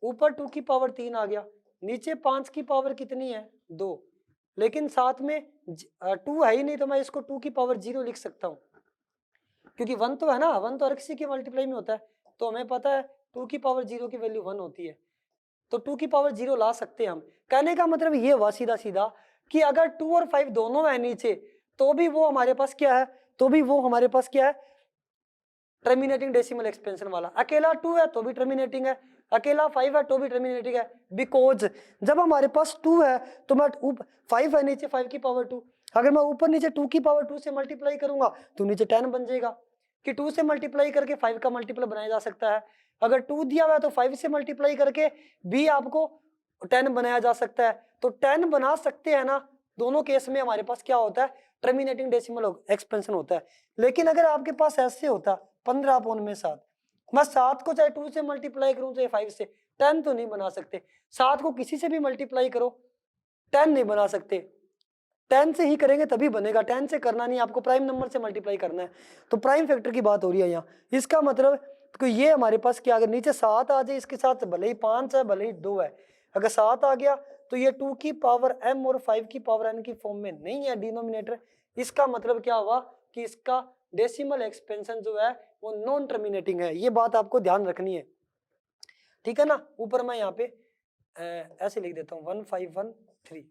A: ऊपर 2 की पावर 3 आ गया, नीचे 5 की पावर कितनी है 2, लेकिन साथ में 2 है ही नहीं तो मैं इसको 2 की पावर 0 लिख सकता हूँ, क्योंकि 1 तो है ना, 1 तो हर किसी के मल्टीप्लाई में होता है, तो हमें पता है 2 की पावर 0 की वैल्यू 1 होती है, तो 2 की पावर 0 ला सकते हैं हम। कहने का मतलब ये हुआ सीधा सीधा कि अगर 2 और 5 दोनों है नीचे तो भी वो हमारे पास क्या है, तो भी वो हमारे पास क्या है, टर्मिनेटिंग डेसिमल एक्सपेंशन वाला। अकेला 2 है तो भी टर्मिनेटिंग है, अकेला 5 है तो भी टर्मिनेटिंग है, बिकॉज जब हमारे पास 2 है तो मैं 5 है नीचे 5 की पावर 2, अगर मैं ऊपर नीचे 2 की पावर 2 से मल्टीप्लाई करूंगा तो नीचे 10 बन जाएगा, कि 2 से मल्टीप्लाई करके 5 का मल्टीपल बनाया जा सकता है, अगर 2 दिया हुआ है तो 5 से मल्टीप्लाई करके भी आपको 10 बनाया जा सकता है, तो 10 बना सकते हैं ना, दोनों केस में हमारे पास क्या होता है, टर्मिनेटिंग डेसिमल एक्सपेंशन होता है। लेकिन अगर आपके पास ऐसे होता 15/7, मैं 7 को चाहे 2 से मल्टीप्लाई करूं चाहे 5 से, 10 तो नहीं बना सकते, 7 को किसी से भी मल्टीप्लाई करो 10 नहीं बना सकते, 10 से ही करेंगे तभी बनेगा, 10 से करना नहीं, आपको प्राइम नंबर से मल्टीप्लाई करना है, तो प्राइम फैक्टर की बात हो रही है यहाँ। इसका मतलब तो ये हमारे पास क्या, अगर नीचे 7 आ जाए इसके साथ भले ही 5 है भले ही 2 है, अगर 7 आ गया तो ये 2 की पावर m और 5 की पावर n की फॉर्म में नहीं है डिनोमिनेटर, इसका मतलब क्या हुआ कि इसका डेसिमल एक्सपेंशन जो है वो नॉन टर्मिनेटिंग है, ये बात आपको ध्यान रखनी है, ठीक है ना। ऊपर मैं यहाँ पे ऐसे लिख देता हूँ 1513,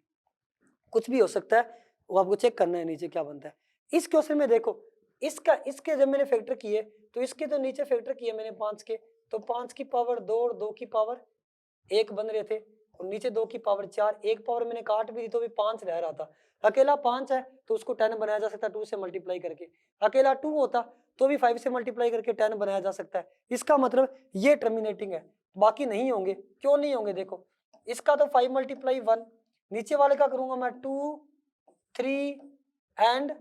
A: कुछ भी हो सकता है, वो आपको चेक करना है नीचे क्या बनता है। इस क्वेश्चन में देखो इसके जब मैंने फैक्टर किए तो इसके तो नीचे फैक्टर किए मैंने 5 के, तो 5 की पावर 2 और 2 की पावर 1 बन रहे थे, और नीचे 2 की पावर 4, एक पावर मैंने काट भी दी तो भी 5 रह रहा था, अकेला 5 है तो उसको 10 बनाया जा सकता है 2 से मल्टीप्लाई करके, अकेला 2 होता तो भी 5 से मल्टीप्लाई करके 10 बनाया जा सकता है, इसका मतलब ये टर्मिनेटिंग है, बाकी नहीं होंगे। क्यों नहीं होंगे, देखो इसका तो 5 मल्टीप्लाई 1, नीचे वाले का करूंगा मैं 2 3 एंड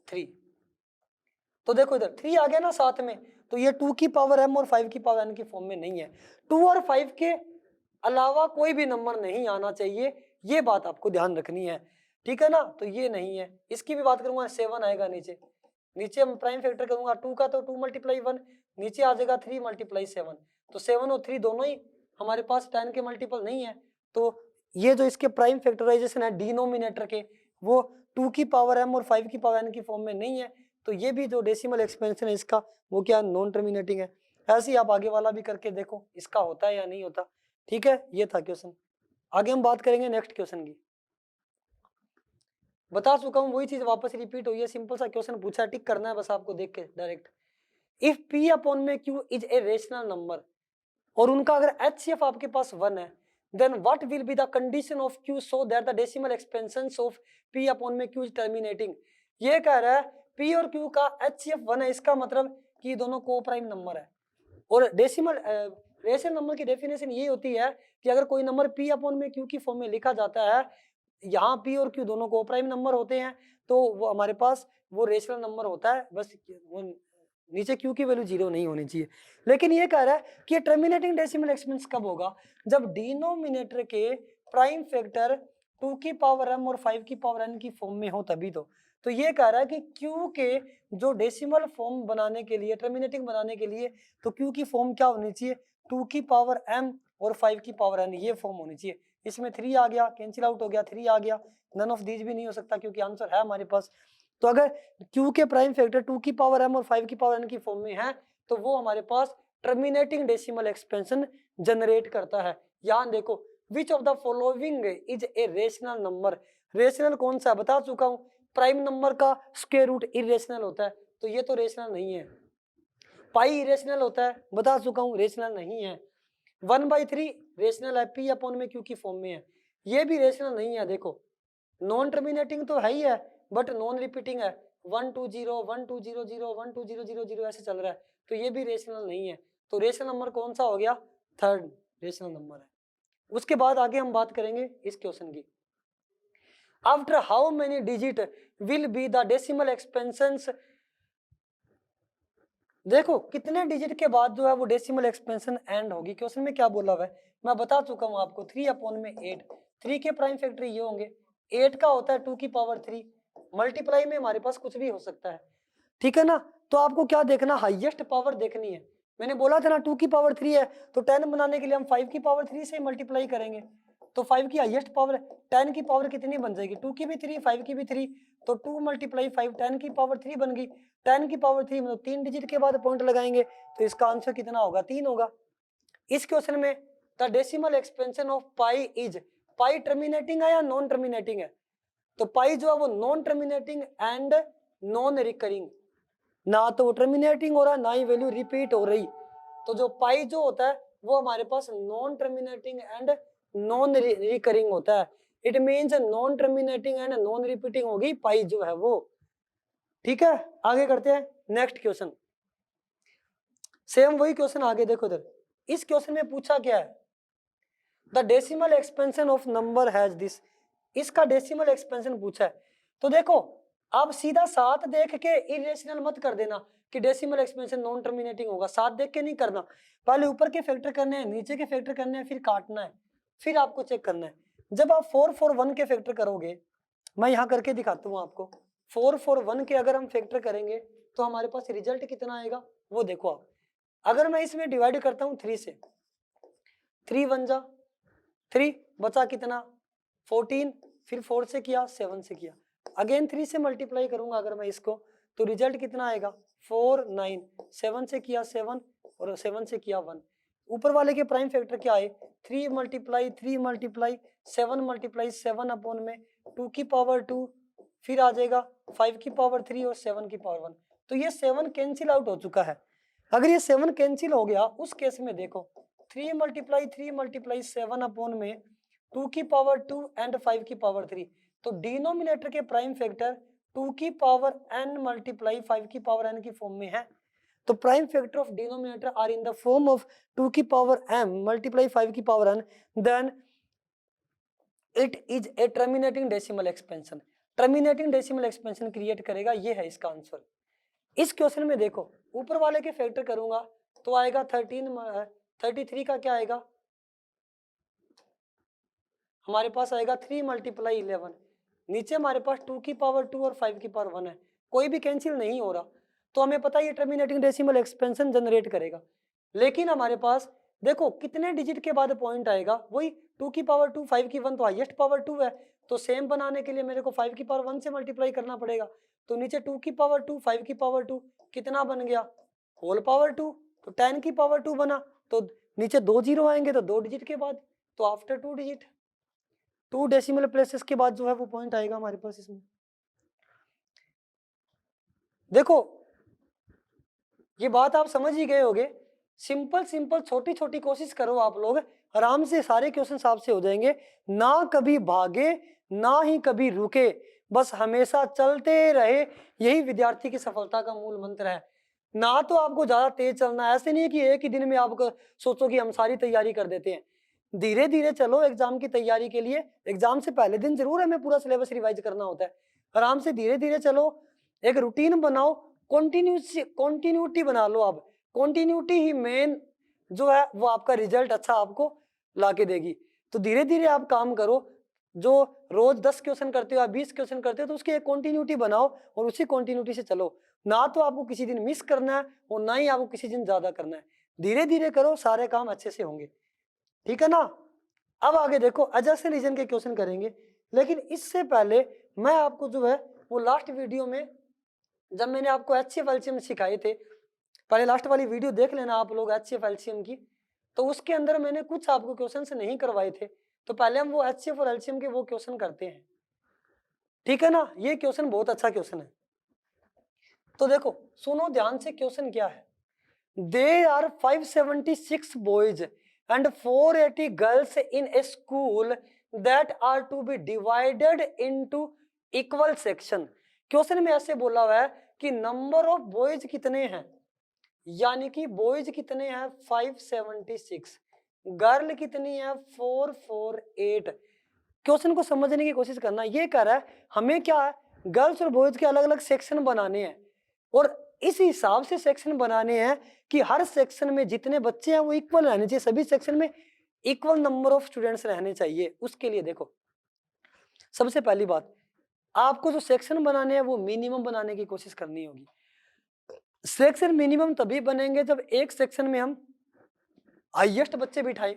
A: 3, तो देखो इधर 3 आ गया ना साथ में, तो ये 2 की पावर m और 5 की पावर n की फॉर्म में नहीं है, 2 और 5 के अलावा कोई भी नंबर नहीं आना चाहिए, ये बात आपको ध्यान रखनी है, ठीक है ना। तो ये नहीं है, इसकी भी बात करूंगा 7 आएगा नीचे, नीचे हम प्राइम फैक्टर करूंगा 2 का तो 2 मल्टीप्लाई 1, नीचे आ जाएगा 3 मल्टीप्लाई 7, तो 7 और 3 दोनों ही हमारे पास 10 के मल्टीपल नहीं है, तो ये जो इसके प्राइम फैक्टराइजेशन है डिनोमिनेटर के वो 2 की पावर m और 5 की पावर n की फॉर्म में नहीं है, तो ये भी जो डेसिमल एक्सपेंशन है इसका वो क्या नॉन टर्मिनेटिंग है। ऐसे ही आप आगे वाला भी करके देखो इसका होता है या नहीं होता, ठीक है। ये था क्वेश्चन, आगे हम बात करेंगे नेक्स्ट क्वेश्चन की। बता चुका हूँ वही चीज वापस रिपीट हुई है, सिंपल सा क्वेश्चन पूछा है, टिक करना है बस आपको देख के डायरेक्ट। इफ p अपॉन में q is a rational number और उनका अगर HCF आपके पास 1 है, then what will be the condition of q so that the decimal expansions of p upon में q is terminating। ये कह रहा है p और q का HCF 1 है, इसका मतलब कि दोनों को प्राइम नंबर है, और डेसिमल रेशनल नंबर की डेफिनेशन ये होती है कि अगर कोई नंबर p अपॉन में q की फॉर्म में लिखा जाता है, यहाँ p और q दोनों को प्राइम नंबर होते हैं, तो वो हमारे पास वो रेशनल नंबर होता है, बस वो नीचे q की वैल्यू 0 नहीं होनी चाहिए। लेकिन ये कह रहा है कि टर्मिनेटिंग डेसिमल एक्सपेंशन कब होगा, जब डिनोमिनेटर के प्राइम फैक्टर 2 की पावर m और 5 की पावर n की फॉर्म में हो तभी तो ये कह रहा है कि q के जो डेसिमल फॉर्म बनाने के लिए, टर्मिनेटिंग बनाने के लिए, तो q की फॉर्म क्या होनी चाहिए, 2 की पावर m और 5 की पावर n, ये फॉर्म होनी चाहिए। इसमें 3 आ गया, कैंसिल आउट हो गया, 3 आ गया, नन ऑफ दीज भी नहीं हो सकता क्योंकि आंसर है हमारे पास। तो अगर q के प्राइम फैक्टर 2 की पावर m और 5 की पावर n की फॉर्म में है तो वो हमारे पास टर्मिनेटिंग डेसिमल एक्सपेंशन जनरेट करता है। यहाँ देखो which of the following is a rational number, rational कौन सा बता चुका हूँ, प्राइम नंबर का स्क्वायर रूट इरेशनल होता है, तो ये तो रेशनल नहीं है। पाई इरेशनल होता है, बता चुका हूँ रेशनल नहीं है। 1/3 रेशनल है, p अपॉन में q की फॉर्म में है, ये भी रेशनल नहीं है। देखो नॉन टर्मिनेटिंग तो है ही है बट नॉन रिपीटिंग है, 1 2 0 1 2 0 0 1 2 0 0 0 ऐसे चल रहा है, तो ये भी रेशनल नहीं है। तो रेशनल नंबर कौन सा हो गया, थर्ड रेशनल नंबर है। उसके बाद आगे हम बात करेंगे इस क्वेश्चन की, after how many digit will be the decimal expansions देखो कितने डिजिट के बाद जो है वो डेसिमल एक्सपेंशन एंड होगी। क्वेश्चन में क्या बोला हुआ है मैं बता चुका हूँ आपको, 3/8। 3 के प्राइम फैक्टर ये होंगे, 8 का होता है 2 की पावर 3, मल्टीप्लाई में हमारे पास कुछ भी हो सकता है, ठीक है ना। तो आपको क्या देखना, हाईएस्ट पावर देखनी है। मैंने बोला था ना 2 की पावर 3 है तो 10 बनाने के लिए हम 5 की पावर 3 से मल्टीप्लाई करेंगे, तो 5 की हाईएस्ट पावर है, 10 की पावर कितनी बन जाएगी, 2 की भी 3 5 की भी 3, तो 2 × 5 10 की पावर 3 बन गई। 10 की पावर 3 मतलब 3 डिजिट के बाद पॉइंट लगाएंगे तो इसका आंसर कितना होगा, 3 होगा। इस क्वेश्चन में the decimal expansion of pi is, pi terminating है या नॉन टर्मिनेटिंग है, तो पाई जो है वो non terminating and non recurring, ना तो वो टर्मिनेटिंग हो रहा है ना ही वैल्यू रिपीट हो रही, तो जो पाई जो होता है वो हमारे पास non terminating and non recurring होता है। It means non terminating and non repeating होगी पाई जो है वो, ठीक है। आगे करते हैं नेक्स्ट क्वेश्चन, सेम वही क्वेश्चन आगे देखो इधर। इस क्वेश्चन में पूछा क्या है, the decimal expansion of number has this, इसका डेसिमल एक्सपेंशन पूछा है। तो देखो आप सीधा 7 देख के इरेशनल मत कर देना कि डेसिमल एक्सपेंशन नॉन टर्मिनेटिंग होगा, 7 देख के नहीं करना, पहले ऊपर के फैक्टर करने हैं, नीचे के फैक्टर करने हैं, फिर काटना है, फिर आपको चेक करना है। जब आप 4 4 1 के फैक्टर करोगे, मैं यहाँ करके दिखाता हूँ आपको, 4 4 1 के अगर हम फैक्टर करेंगे तो हमारे पास रिजल्ट कितना आएगा वो देखो आप। अगर मैं इसमें डिवाइड करता हूँ 3 से, 3 1 जा 3, बचा कितना 14, फिर 4 से किया 7 से किया, अगेन 3 से मल्टीप्लाई करूंगा अगर मैं इसको, तो रिजल्ट कितना आएगा 4 9, 7 से किया 7 और 7 से किया 1। ऊपर वाले के प्राइम फैक्टर क्या आए, 3 × 3 × 7 × 7 अपॉन में 2 की पावर 2, फिर आ जाएगा 5 की पावर 3 और 7 की पावर 1, तो ये 7 कैंसिल आउट हो चुका है। अगर ये 7 कैंसिल हो गया उस केस में देखो 3 × 7 अपॉन में 2 की पावर 2 एंड 5 की पावर 3, तो डिनोमिनेटर के प्राइम फैक्टर 2 की पावर n मल्टीप्लाई 5 की पावर n की फॉर्म में है, तो prime factor of denominator are in the form of 2 की पावर m मल्टीप्लाई 5 की power n, then it is a terminating decimal expansion. Terminating decimal expansion create करेगा, ये है इसका आंसर। इस क्वेश्चन में देखो ऊपर वाले के फैक्टर करूंगा तो आएगा 33 का क्या आएगा हमारे पास आएगा 3 × 11, नीचे हमारे पास 2 की पावर 2 और 5 की पावर 1 है, कोई भी कैंसिल नहीं हो रहा, तो हमें पता है ये टर्मिनेटिंग डेसिमल एक्सपेंशन जनरेट करेगा। लेकिन हमारे पास देखो कितने डिजिट के बाद पॉइंट आएगा, वही 2 की पावर 2 5 की 1, तो हाईएस्ट पावर 2 है, तो सेम बनाने के लिए मेरे को 5 की पावर 1 से मल्टीप्लाई करना पड़ेगा, तो नीचे 2 की पावर 2 5 की पावर 2 कितना बन गया होल पावर 2, तो 10 की पावर 2 बना, तो नीचे 2 जीरो आएंगे तो 2 डिजिट के बाद, तो आफ्टर 2 डिजिट 2 डेसिमल प्लेसेस के बाद जो है वो पॉइंट आएगा हमारे पास इसमें। देखो ये बात आप समझ ही गए होगे, सिंपल सिंपल छोटी छोटी कोशिश करो आप लोग, आराम से सारे क्वेश्चन आपसे हो जाएंगे, ना कभी भागे ना ही कभी रुके, बस हमेशा चलते रहे, यही विद्यार्थी की सफलता का मूल मंत्र है। ना तो आपको ज्यादा तेज चलना है, ऐसे नहीं है कि एक ही दिन में आप सोचो कि हम सारी तैयारी कर देते हैं, धीरे धीरे चलो एग्जाम की तैयारी के लिए। एग्जाम से पहले दिन जरूर हमें पूरा सिलेबस रिवाइज करना होता है, आराम से धीरे धीरे चलो, एक रूटीन बनाओ, कॉन्टिन्यूटी बना लो। अब कॉन्टिन्यूटी ही मेन जो है वो आपका रिजल्ट अच्छा आपको लाके देगी, तो धीरे धीरे आप काम करो, जो रोज 10 क्वेश्चन करते हो या 20 क्वेश्चन करते हो तो उसकी एक कॉन्टिन्यूटी बनाओ और उसी कॉन्टिन्यूटी से चलो, ना तो आपको किसी दिन मिस करना है और ना ही आपको किसी दिन ज्यादा करना है, धीरे धीरे करो सारे काम अच्छे से होंगे, ठीक है ना। अब आगे देखो अजस्ट रीजन के क्वेश्चन करेंगे, लेकिन इससे पहले मैं आपको जो है वो लास्ट वीडियो में जब मैंने आपको HCF एलसीएम सिखाए थे, पहले लास्ट वाली वीडियो देख लेना आप लोग HCF एलसीएम की, तो उसके अंदर मैंने कुछ आपको क्वेश्चंस नहीं करवाए थे, तो पहले हम वो HCF और एलसीएम के वो क्वेश्चन करते हैं, ठीक है ना। ये क्वेश्चन बहुत अच्छा क्वेश्चन है, तो देखो सुनो ध्यान से क्वेश्चन क्या है, there are 576 boys and 480 girls in a school that are to be divided into equal section। Question में ऐसे बोला हुआ है कि नंबर ऑफ बॉयज कितने हैं, यानी कि बॉयज कितने हैं 576, गर्ल कितनी है 448। क्वेश्चन को समझने की कोशिश करना, ये कह रहा है हमें क्या है गर्ल्स और बॉयज के अलग अलग सेक्शन बनाने हैं, और इस हिसाब से सेक्शन बनाने हैं कि हर सेक्शन में जितने बच्चे हैं वो इक्वल रहने चाहिए, सभी सेक्शन में इक्वल नंबर ऑफ स्टूडेंट्स रहने चाहिए। उसके लिए देखो सबसे पहली बात, आपको जो सेक्शन बनाने हैं वो मिनिमम बनाने की कोशिश करनी होगी। सेक्शन मिनिमम तभी बनेंगे जब एक सेक्शन में हम हाईएस्ट बच्चे बिठाएं।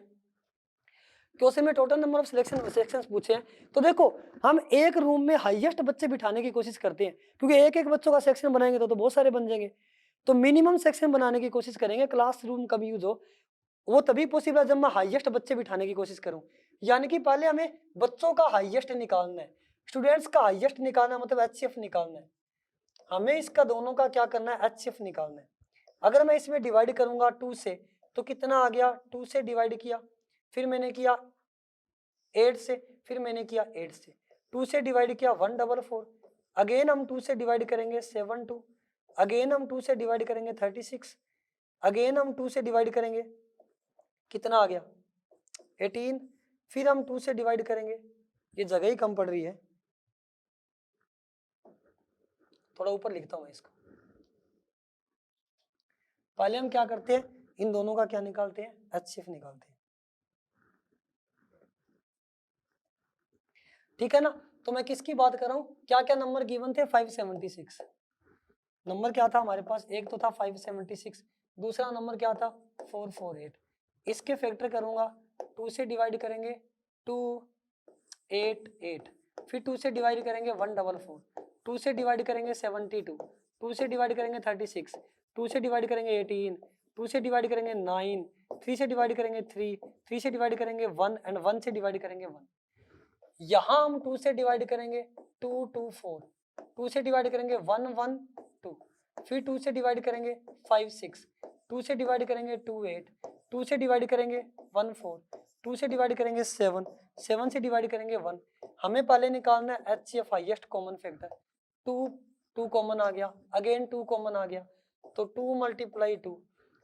A: क्वेश्चन में टोटल नंबर ऑफ सेक्शंस पूछे हैं, तो देखो हम एक रूम में हाईएस्ट बच्चे बिठाने की कोशिश करते हैं, क्योंकि एक एक बच्चों का सेक्शन बनाएंगे तो बहुत सारे बन जाएंगे। तो मिनिमम सेक्शन बनाने की कोशिश करेंगे, क्लासरूम कब यूज हो वो तभी पॉसिबल है जब मैं हाईएस्ट बच्चे बिठाने की कोशिश करूं। यानी कि पहले हमें बच्चों का हाईएस्ट निकालना है, स्टूडेंट्स का हाईएस्ट निकालना है, मतलब HCF निकालना है। हमें इसका दोनों का क्या करना है, HCF निकालना है। अगर मैं इसमें डिवाइड करूंगा 2 से तो कितना आ गया, 2 से डिवाइड किया, फिर मैंने किया 8 से, फिर मैंने किया 8 से, 2 से डिवाइड किया 144, अगेन हम 2 से डिवाइड करेंगे 72, अगेन हम 2 से डिवाइड करेंगे 36, अगेन हम 2 से डिवाइड करेंगे कितना आ गया 18, फिर हम 2 से डिवाइड करेंगे, ये जगह ही कम पड़ रही है, थोड़ा ऊपर लिखता हूं इसको। पहले हम क्या करते हैं, इन दोनों का क्या निकालते हैं, HCF निकालते हैं, ठीक है ना। तो मैं किसकी बात कर रहा हूं, क्या क्या नंबर गिवन थे, 576 नंबर क्या था हमारे पास, एक तो था 576, दूसरा नंबर क्या था 448। इसके फैक्टर करूंगा, 2 से डिवाइड करेंगे 288, फिर 2 से डिवाइड करेंगे 144, 2 से डिवाइड करेंगे 72, 2 से डिवाइड करेंगे 36, 2 से डिवाइड करेंगे 18, 2 से डिवाइड करेंगे 9, 3 से डिवाइड करेंगे 3, 3 से डिवाइड करेंगे 1 एंड 1 से डिवाइड करेंगे 1। यहाँ हम 2 से डिवाइड करेंगे 224, 2 से डिवाइड करेंगे 112, फिर 2 से डिवाइड करेंगे 56, 2 से डिवाइड करेंगे 28, 2 से डिवाइड करेंगे 14, 2 से डिवाइड करेंगे 7, 7 से डिवाइड करेंगे 1। हमें पहले निकालना है HCF highest common factor. 2 common आ गया, अगेन 2 कॉमन आ गया, तो 2 मल्टीप्लाई 2,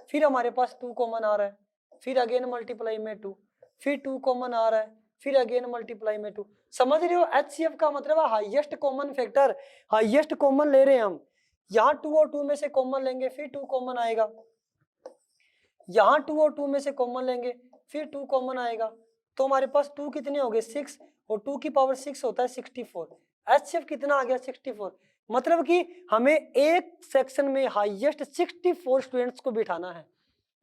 A: फिर हमारे पास 2 कॉमन आ रहा है, फिर अगेन मल्टीप्लाई में 2, फिर 2 कॉमन आ रहा है, फिर अगेन मल्टीप्लाई में 2। समझ रहे हो, HCF का मतलब है highest common factor, highest common ले रहे हैं हम। यहाँ 2 और 2 में से कॉमन लेंगे, फिर 2 कॉमन आएगा, यहाँ 2 और 2 में से कॉमन लेंगे, फिर 2 कॉमन आएगा, तो हमारे पास 2 कितने हो गए 6, और 2 की पावर 6 होता है 64। HCF कितना आ गया 64, मतलब कि हमें एक सेक्शन में हाईएस्ट 64 स्टूडेंट्स को बिठाना है,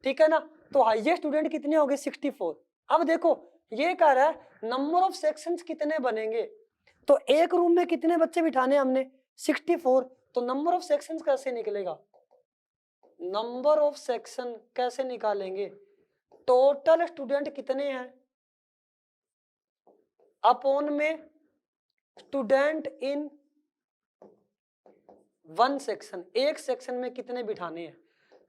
A: ठीक है ना। तो हाईएस्ट स्टूडेंट कितने हो गए 64। अब देखो ये कह रहा है नंबर ऑफ सेक्शंस कितने बनेंगे, तो एक रूम में कितने बच्चे बिठाने हमने 64, तो नंबर ऑफ सेक्शंस कैसे निकलेगा, नंबर ऑफ सेक्शन कैसे निकालेंगे, टोटल स्टूडेंट कितने हैं अपॉन में स्टूडेंट इन वन सेक्शन, एक सेक्शन में कितने बिठाने हैं।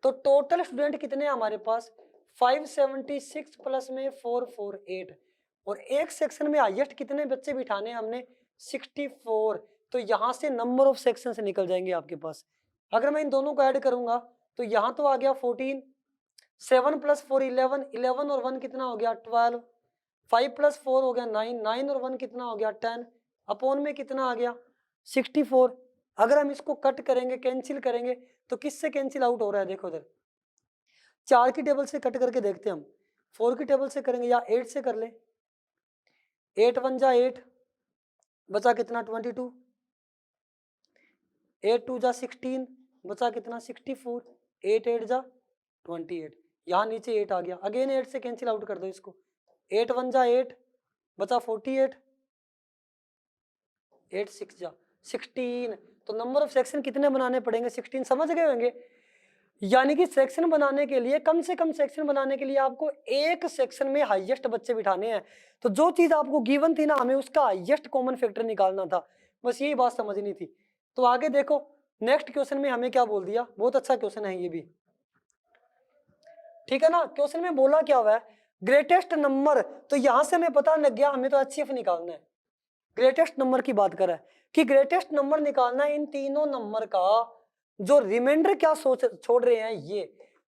A: तो टोटल स्टूडेंट कितने हैं हमारे पास 576 प्लस में 448, और एक सेक्शन में हाईएस्ट कितने बच्चे बिठाने हैं हमने 64। तो यहां से नंबर ऑफ सेक्शन से निकल जाएंगे आपके पास। अगर मैं इन दोनों को ऐड करूंगा तो यहां तो आ गया 14, 7 प्लस 4 11, 11 और 1 कितना हो गया 12, 5 प्लस 4 हो गया 9, 9 और 1 कितना हो गया 10, अपॉन में कितना आ गया 64। अगर हम इसको कट करेंगे, कैंसिल करेंगे, तो किससे कैंसिल आउट हो रहा है, देखो इधर 4 की टेबल से कट करके देखते हैं हम, 4 की टेबल से करेंगे या 8 से कर ले, 8 1 जा 8, बचा कितना 22, 8 2 जा 16, बचा कितना 64, 8 8 जा 28, यहाँ नीचे 8 आ गया, अगेन 8 से कैंसिल आउट कर दो इसको, 8 1 जा 8, बचा 48, 8 6 जा 16। तो नंबर ऑफ सेक्शन कितने बनाने पड़ेंगे 16, समझ गए होंगे। यानी कि सेक्शन बनाने के लिए, कम से कम सेक्शन बनाने के लिए आपको एक सेक्शन में हाईएस्ट बच्चे बिठाने हैं। तो जो चीज आपको गिवन थी ना, हमें उसका हाईएस्ट कॉमन फैक्टर निकालना था, बस यही बात समझनी थी। तो आगे देखो नेक्स्ट क्वेश्चन में हमें क्या बोल दिया, बहुत अच्छा क्वेश्चन है ये भी, ठीक है ना। क्वेश्चन में बोला क्या हुआ है, ग्रेटेस्ट नंबर, तो यहां से हमें पता लग गया हमें तो HCF निकालना है। ग्रेटेस्ट नंबर की बात कर रहा है कि ग्रेटेस्ट नंबर निकालना है इन तीनों नंबर का जो रिमाइंडर क्या छोड़ रहे हैं ये।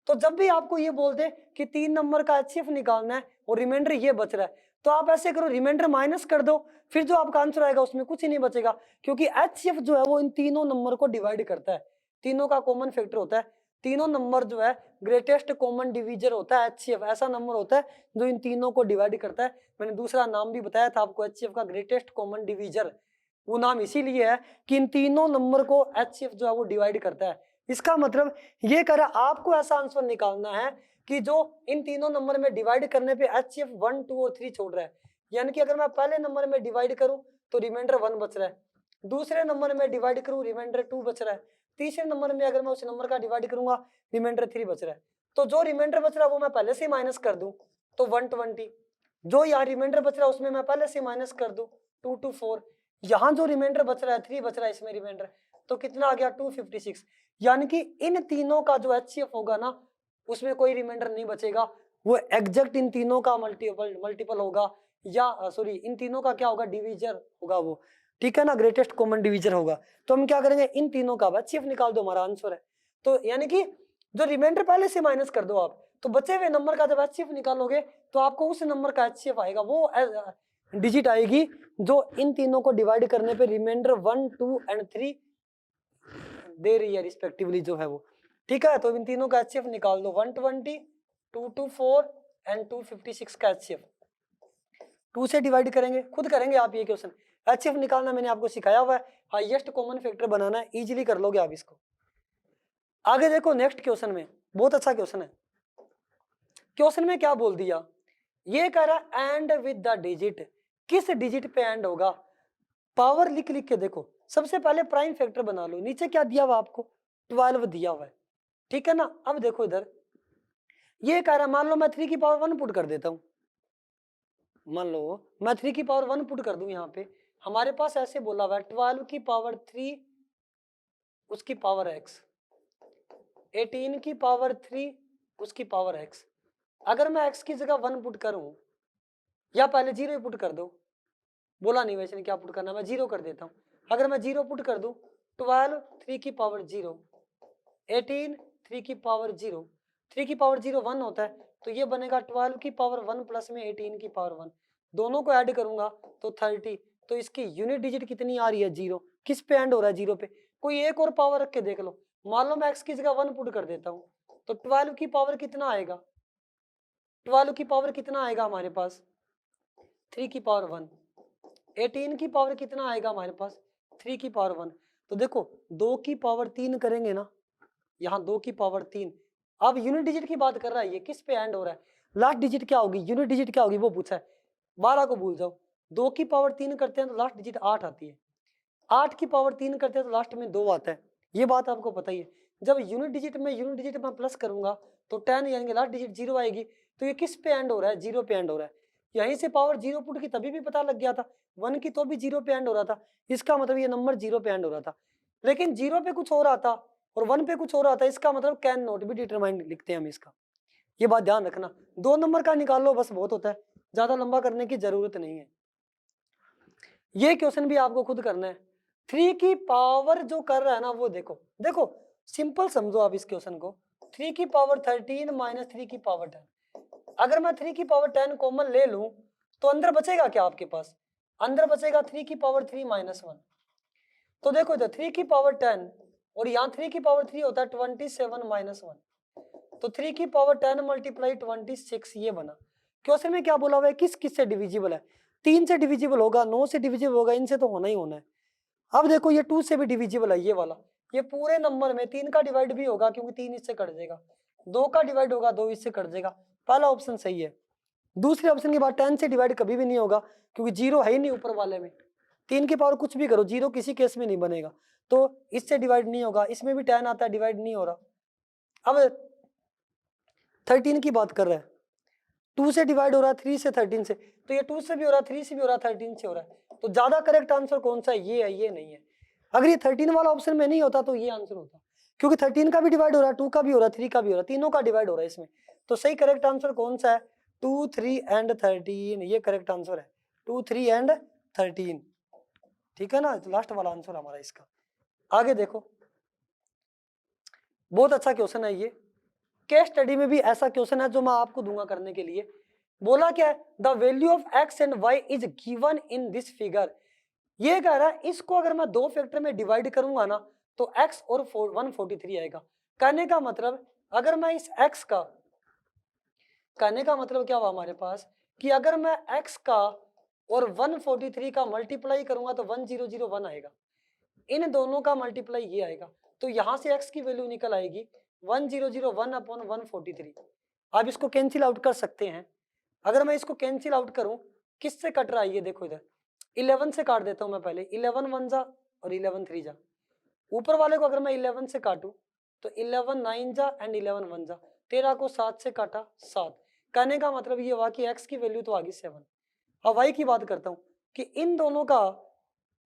A: तो जब भी आपको ये बोल दे कि 3 नंबर का HCF निकालना है और रिमाइंडर ये बच रहा है, तो आप ऐसे करो रिमाइंडर माइनस कर दो, फिर जो आपका आंसर आएगा उसमें कुछ ही नहीं बचेगा, क्योंकि HCF जो है वो इन तीनों नंबर को डिवाइड करता है। तीनों का कॉमन फैक्टर होता है। तीनों नंबर जो है ग्रेटेस्ट कॉमन डिवीजर होता है HCF, ऐसा नंबर होता है जो इन तीनों को डिवाइड करता है। मैंने दूसरा नाम भी बताया था आपको HCF का, ग्रेटेस्ट कॉमन डिवीजर। वो नाम इसीलिए है कि इन तीनों नंबर को HCF जो है वो डिवाइड करता है। इसका मतलब ये कह रहा है आपको ऐसा आंसर निकालना है कि जो इन तीनों नंबर में डिवाइड करने पे HCF 1, 2 और 3 छोड़ रहा है। यानी कि अगर मैं पहले नंबर में डिवाइड करूं तो रिमाइंडर 1 बच रहा है, दूसरे नंबर में डिवाइड करूं रिमाइंडर 2 बच रहा है, तीसरे नंबर में अगर मैं उस नंबर का डिवाइड करूंगा रिमाइंडर 3 बच रहा है। तो जो रिमाइंडर बच रहा है वो मैं पहले से माइनस कर दूं तो 120, जो यहाँ रिमाइंडर बच रहा है उसमें मैं पहले से माइनस कर दूं 2 to 4, यहाँ जो रिमाइंडर बच रहा है 3 बच रहा है इसमें रिमाइंडर, तो कितना आ गया 256। यानी कि इन तीनों का जो HCF होगा ना उसमें कोई रिमाइंडर नहीं बचेगा, वो एग्जैक्ट इन तीनों का मल्टीपल होगा, या सॉरी इन तीनों का क्या होगा, डिवीजर होगा वो, ठीक है ना, ग्रेटेस्ट कॉमन डिवीजर होगा। तो हम क्या करेंगे, इन तीनों का HCF निकाल दो, हमारा आंसर है। तो यानी कि जो रिमाइंडर पहले से माइनस कर दो आप, तो बचे हुए नंबर का जब HCF निकालोगे तो आपको उस नंबर का HCF आएगा, वो डिजिट आएगी जो इन तीनों को डिवाइड करने पे रिमाइंडर 1, 2 एंड 3 दे रही है रिस्पेक्टिवली जो है वो, ठीक है। तो इन तीनों का HCF निकाल दो, 120, 224 एंड 256 का HCF 2 से डिवाइड करेंगे, खुद करेंगे आप ये क्वेश्चन। HCF निकालना मैंने आपको सिखाया हुआ है, हाईएस्ट कॉमन फैक्टर बनाना है, इजीली कर लोगे आप इसको। आगे देखो नेक्स्ट क्वेश्चन में, बहुत अच्छा क्वेश्चन है। क्वेश्चन में क्या बोल दिया, ये कह रहा है एंड विद द डिजिट, किस डिजिट पे एंड होगा। पावर लिख लिख के देखो, सबसे पहले प्राइम फैक्टर बना लो, नीचे क्या दिया हुआ आपको 12 दिया हुआ है, ठीक है ना। अब देखो इधर ये कह रहा है, मान लो मैं 3 की पावर 1 पुट कर देता हूं, मान लो मैं 3 की पावर 1 पुट कर दूं, यहाँ पे हमारे पास ऐसे बोला हुआ है 12 की पावर 3 उसकी पावर x, 18 की पावर 3 उसकी पावर x। अगर मैं x की जगह 1 पुट करूं, या पहले 0 पुट कर दो, बोला नहीं वैसे क्या पुट करना, मैं 0 कर देता हूं। अगर मैं 0 पुट कर दूं, 12 3 की पावर 0, 18 3 की पावर 0, 3 की पावर 0 1 होता है, तो ये बनेगा 12 की पावर 1 प्लस में 18 की पावर 1, दोनों को ऐड करूंगा तो 30। तो इसकी यूनिट डिजिट कितनी आ रही है 0, किस पे एंड हो रहा है 0 पे। कोई एक और पावर रख के देख लो, मान लो मैं x की जगह 1 पुट कर देता हूं, तो 12 की पावर कितना आएगा, 12 की पावर कितना आएगा हमारे पास 3 की पावर 1, 18 की पावर कितना आएगा हमारे पास 3 की पावर 1। तो देखो 2 की पावर 3 करेंगे ना, यहाँ 2 की पावर 3। अब यूनिट डिजिट की बात कर रहा है, ये किस पे एंड हो रहा है, लास्ट डिजिट क्या होगी, यूनिट डिजिट क्या होगी वो पूछा है। 12 को भूल जाओ, 2 की पावर 3 करते हैं तो लास्ट डिजिट 8 आती है, 8 की पावर 3 करते हैं तो लास्ट में 2 आता है, ये बात आपको पता ही है। जब यूनिट डिजिट में प्लस करूंगा तो 10 यानी कि लास्ट डिजिट 0 आएगी, तो ये किस पे एंड हो रहा है 0 पे एंड हो रहा है। यहीं से पावर 0 पुट की तभी भी पता लग गया था, 1 की तो भी 0 पे एंड हो रहा था, इसका मतलब ये नंबर 0 पे एंड हो रहा था। लेकिन 0 पे कुछ हो रहा था और 1 पे कुछ हो रहा था, इसका मतलब कैन नॉट बी डिटरमाइंड लिखते हैं हम इसका, ये बात ध्यान रखना। 2 नंबर का निकाल लो बस बहुत होता है, ज्यादा लंबा करने की जरूरत नहीं है। ये क्वेश्चन भी आपको खुद करना है। 3 की पावर जो कर रहा है ना वो देखो, देखो सिंपल समझो आप इस क्वेश्चन को, 3 की पावर 13 माइनस 3 की पावर 10। अगर मैं 3 की पावर 10 कॉमन ले लूं तो अंदर बचेगा क्या आपके पास, अंदर बचेगा 3 की पावर 3 माइनस 1। तो देखो इधर 3 की पावर 10 और यहाँ 3 की पावर 3 होता है 27 माइनस 1, तो 3 की पावर 10 मल्टीप्लाई 26, ये बना। क्वेश्चन में क्या बोला हुआ है, किस किस से डिविजिबल है, 3 से डिविजिबल होगा, 9 से डिविजिबल होगा, इनसे तो होना ही होना है। अब देखो ये 2 से भी डिविजिबल है, ये वाला, ये पूरे नंबर में 3 का डिवाइड भी होगा क्योंकि 3 इससे कट जाएगा, 2 का डिवाइड होगा 2 इससे कट जाएगा, पहला ऑप्शन सही है। दूसरे ऑप्शन के बाद 10 से डिवाइड कभी भी नहीं होगा क्योंकि 0 है ही नहीं ऊपर वाले में, 3 की पावर कुछ भी करो 0 किसी केस में नहीं बनेगा, तो इससे डिवाइड नहीं होगा, इसमें भी 10 आता है डिवाइड नहीं हो रहा। अब 13 की बात कर रहा है, 2 से डिवाइड हो रहा है 3 से 13 से, तो ये 2 से भी हो रहा है 3 से भी हो रहा है 13 से हो रहा है, तो ज्यादा करेक्ट आंसर कौन सा है, ये है, ये नहीं है। अगर ये 13 वाला ऑप्शन में नहीं होता तो ये आंसर होता, क्योंकि 13 का भी डिवाइड हो रहा है, 2 का भी हो रहा है, 3 का भी हो रहा है, तीनों का डिवाइड हो रहा है इसमें, तो सही करेक्ट आंसर कौन सा है 2, 3 एंड 13, ये करेक्ट आंसर है 2, 3 एंड 13, ठीक है ना, लास्ट वाला आंसर हमारा इसका। आगे देखो बहुत अच्छा क्वेश्चन है ये, केस स्टडी में भी ऐसा क्वेश्चन है जो मैं आपको दूंगा करने के लिए। बोला क्या है, the value of x and y is given in this figure. ये कह रहा है इसको अगर मैं 2 फैक्टर में डिवाइड करूंगा ना तो x और 143 आएगा। कहने का मतलब अगर मैं इस x का, कहने का मतलब क्या हुआ हमारे पास कि अगर मैं x का और 143 का मल्टीप्लाई करूंगा तो 1001 आएगा, इन दोनों का मल्टीप्लाई ये आएगा, तो यहां से x की वैल्यू निकल आएगी 1001 अपॉन 143। आप इसको कैंसिल आउट कर सकते हैं। अगर मैं इसको कैंसिल आउट करूं, किससे कट रहा है ये देखो, इधर 11 से काट देता हूं मैं पहले, 11 1 जा और 11 3 जा। ऊपर वाले को अगर मैं 11 से काटूं तो 11 9 जा एंड 11 1 जा, 13 को 7 से काटा 7। कहने का मतलब ये हुआ कि x की वैल्यू तो आ गई 7। अब y की बात करता हूं कि इन दोनों का,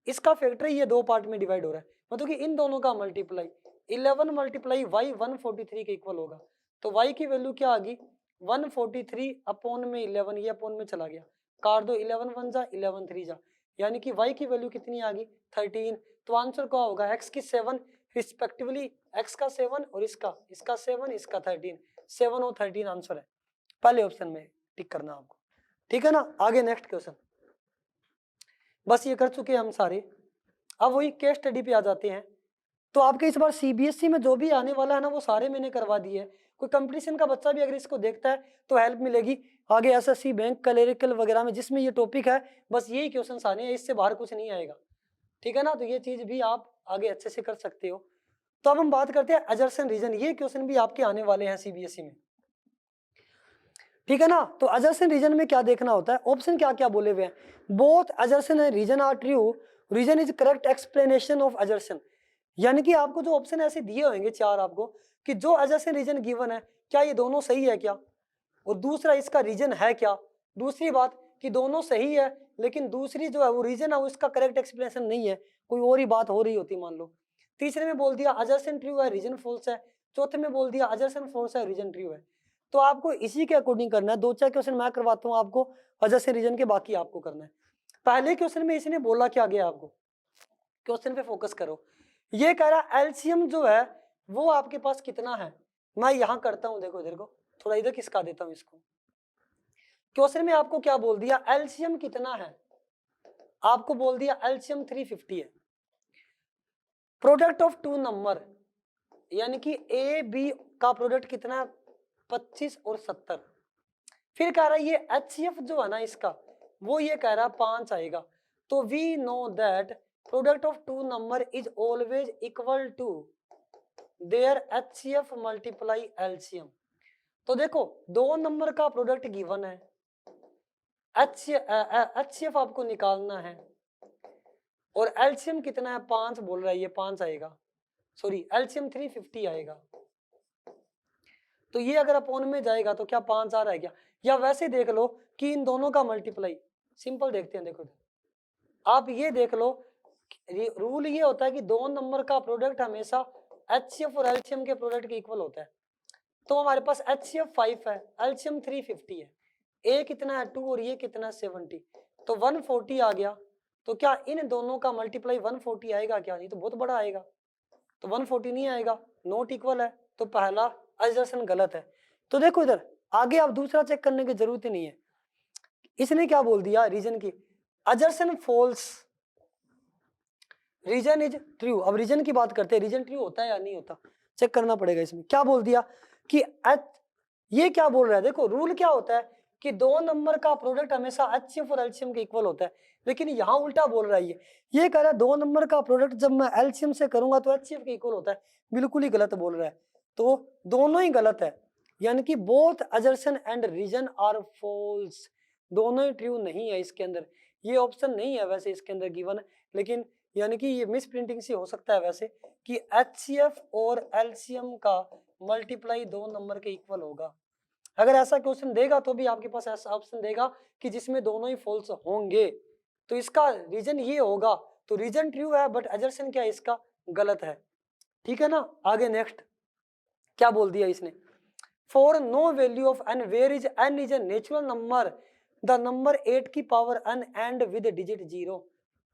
A: इसका फैक्टर ये दो पार्ट में डिवाइड हो रहा है, मतलब कि इन दोनों का मल्टीप्लाई 11 मल्टीप्लाई y 143 के इक्वल होगा। तो y की वैल्यू क्या आ गई 143 अपॉन में 11, ये अपॉन में चला गया, काट दो 11 1 जा 11 3 जा, यानी कि y की वैल्यू कितनी आ गई 13। तो आंसर क्या होगा x की 7 रिस्पेक्टिवली, x का 7 और इसका 7 इसका 13, 7 और 13 आंसर है। पहले ऑप्शन में टिक करना आपको, ठीक है ना। आगे नेक्स्ट क्वेश्चन, बस ये कर चुके हैं हम सारे। अब वही केस स्टडी पे आ जाते हैं। तो आपके इस बार सीबीएसई में जो भी आने वाला है ना वो सारे मैंने करवा दिए है। कोई कंपटीशन का बच्चा भी अगर इसको देखता है तो हेल्प मिलेगी आगे एसएससी बैंक क्लरिकल वगैरह में, जिसमें ये टॉपिक है बस यही क्वेश्चन आने हैं, इससे बाहर कुछ नहीं आएगा, ठीक है ना। तो ये चीज भी आप आगे अच्छे से कर सकते हो। तो अब हम बात करते हैं अजर्सन रीजन, ये क्वेश्चन भी आपके आने वाले हैं सीबीएसई में, ठीक है ना। तो अजर्सन रीजन में क्या देखना होता है, ऑप्शन क्या क्या बोले हुए हैं, both assertion and reason are true, reason is correct explanation of assertion. यानी कि आपको जो ऑप्शन ऐसे दिए होंगे चार आपको कि जो अजर्सन रीजन गिवन है क्या ये दोनों सही है क्या, और दूसरा इसका रीजन है क्या, दूसरी बात कि दोनों सही है लेकिन दूसरी जो है वो रीजन है वो इसका करेक्ट एक्सप्लेनेशन नहीं है, कोई और ही बात हो रही होती मान लो। तीसरे में बोल दिया अजर्सन ट्रू है रीजन फॉल्स है, चौथे में बोल दिया अजर्सन फॉल्स है रीजन ट्रू है। तो आपको इसी के अकॉर्डिंग करना है। दो चार क्वेश्चन मैं करवाता हूँ आपको अजर्सन रीजन के, बाकी आपको करना है। पहले क्वेश्चन में इसने बोला क्या गया, आपको क्वेश्चन पे फोकस करो। ये कह रहा एलसीएम जो है वो आपके पास कितना है, मैं यहां करता हूं, देखो इधर को थोड़ा इधर खिसका देता हूं इसको। क्वेश्चन में आपको क्या बोल दिया, एलसीएम कितना है, आपको बोल दिया एलसीएम 350 है। प्रोडक्ट ऑफ टू नंबर, यानी कि ए बी का प्रोडक्ट कितना है 25 और 70। फिर कह रहा है ये एचसीएफ जो है ना इसका, वो ये कह रहा है 5 आएगा। तो we know that product of two number is always equal to their HCF multiply LCM. तो देखो दो नंबर का प्रोडक्ट गिवन है, एचसीएफ आपको निकालना है और एलसीएम कितना है 5 बोल रहा है, ये 5 आएगा, सॉरी एलसीएम 350 आएगा। तो ये अगर अपॉन में जाएगा तो क्या 5 आ रहा है क्या, या वैसे देख लो कि इन दोनों का मल्टीप्लाई, सिंपल देखते हैं। देखो आप ये देख लो, रूल ये होता है कि दो नंबर का प्रोडक्ट हमेशा एचसीएफ और एलसीएम के प्रोडक्ट के इक्वल होता है। तो हमारे पास एचसीएफ 5 है, एलसीएम 350 है, ए कितना है 2 और ये कितना है 70, तो 140 आ गया। तो क्या इन दोनों का मल्टीप्लाई 140 आएगा क्या, नहीं तो बहुत बड़ा आएगा, तो 140 नहीं आएगा, नॉट इक्वल है, तो पहला अजर्सन गलत है। तो देखो इधर आगे आप दूसरा चेक करने की जरूरत ही नहीं है, इसने क्या बोल दिया रीजन की, अजर्सन फॉल्स रीजन इज ट्रू। अब रीजन की बात करते हैं, रीजन ट्रू होता है या नहीं होता, चेक करना पड़ेगा। इसमें क्या बोल दिया कि ये क्या बोल रहा है, देखो रूल क्या होता है कि दो नंबर का प्रोडक्ट हमेशा एचसीएफ और एलसीएम के इक्वल होता है, लेकिन यहाँ उल्टा बोल रहा है। ये कह रहा है दो नंबर का प्रोडक्ट जब मैं एलसीएम से करूंगा तो एचसीएफ के इक्वल होता है, बिल्कुल ही गलत बोल रहा है। तो दोनों ही गलत है, यानी कि both assertion and reason are false, दोनों ही ट्रू नहीं है इसके अंदर। ये ऑप्शन नहीं है वैसे इसके अंदर गिवन, लेकिन यानी कि ये मिस प्रिंटिंग से हो सकता है वैसे कि एचसीएफ और एलसीएम का मल्टीप्लाई दो नंबर के इक्वल होगा। अगर ऐसा क्वेश्चन देगा तो भी आपके पास ऐसा ऑप्शन देगा कि जिसमें दोनों ही फॉल्स होंगे, तो इसका रीजन ये होगा। तो रीजन ट्रू है बट अजर्सन क्या इसका गलत है, ठीक है ना। आगे नेक्स्ट क्या बोल दिया इसने, for no value of n where is n is a natural number the number 8 की power n and with digit 0।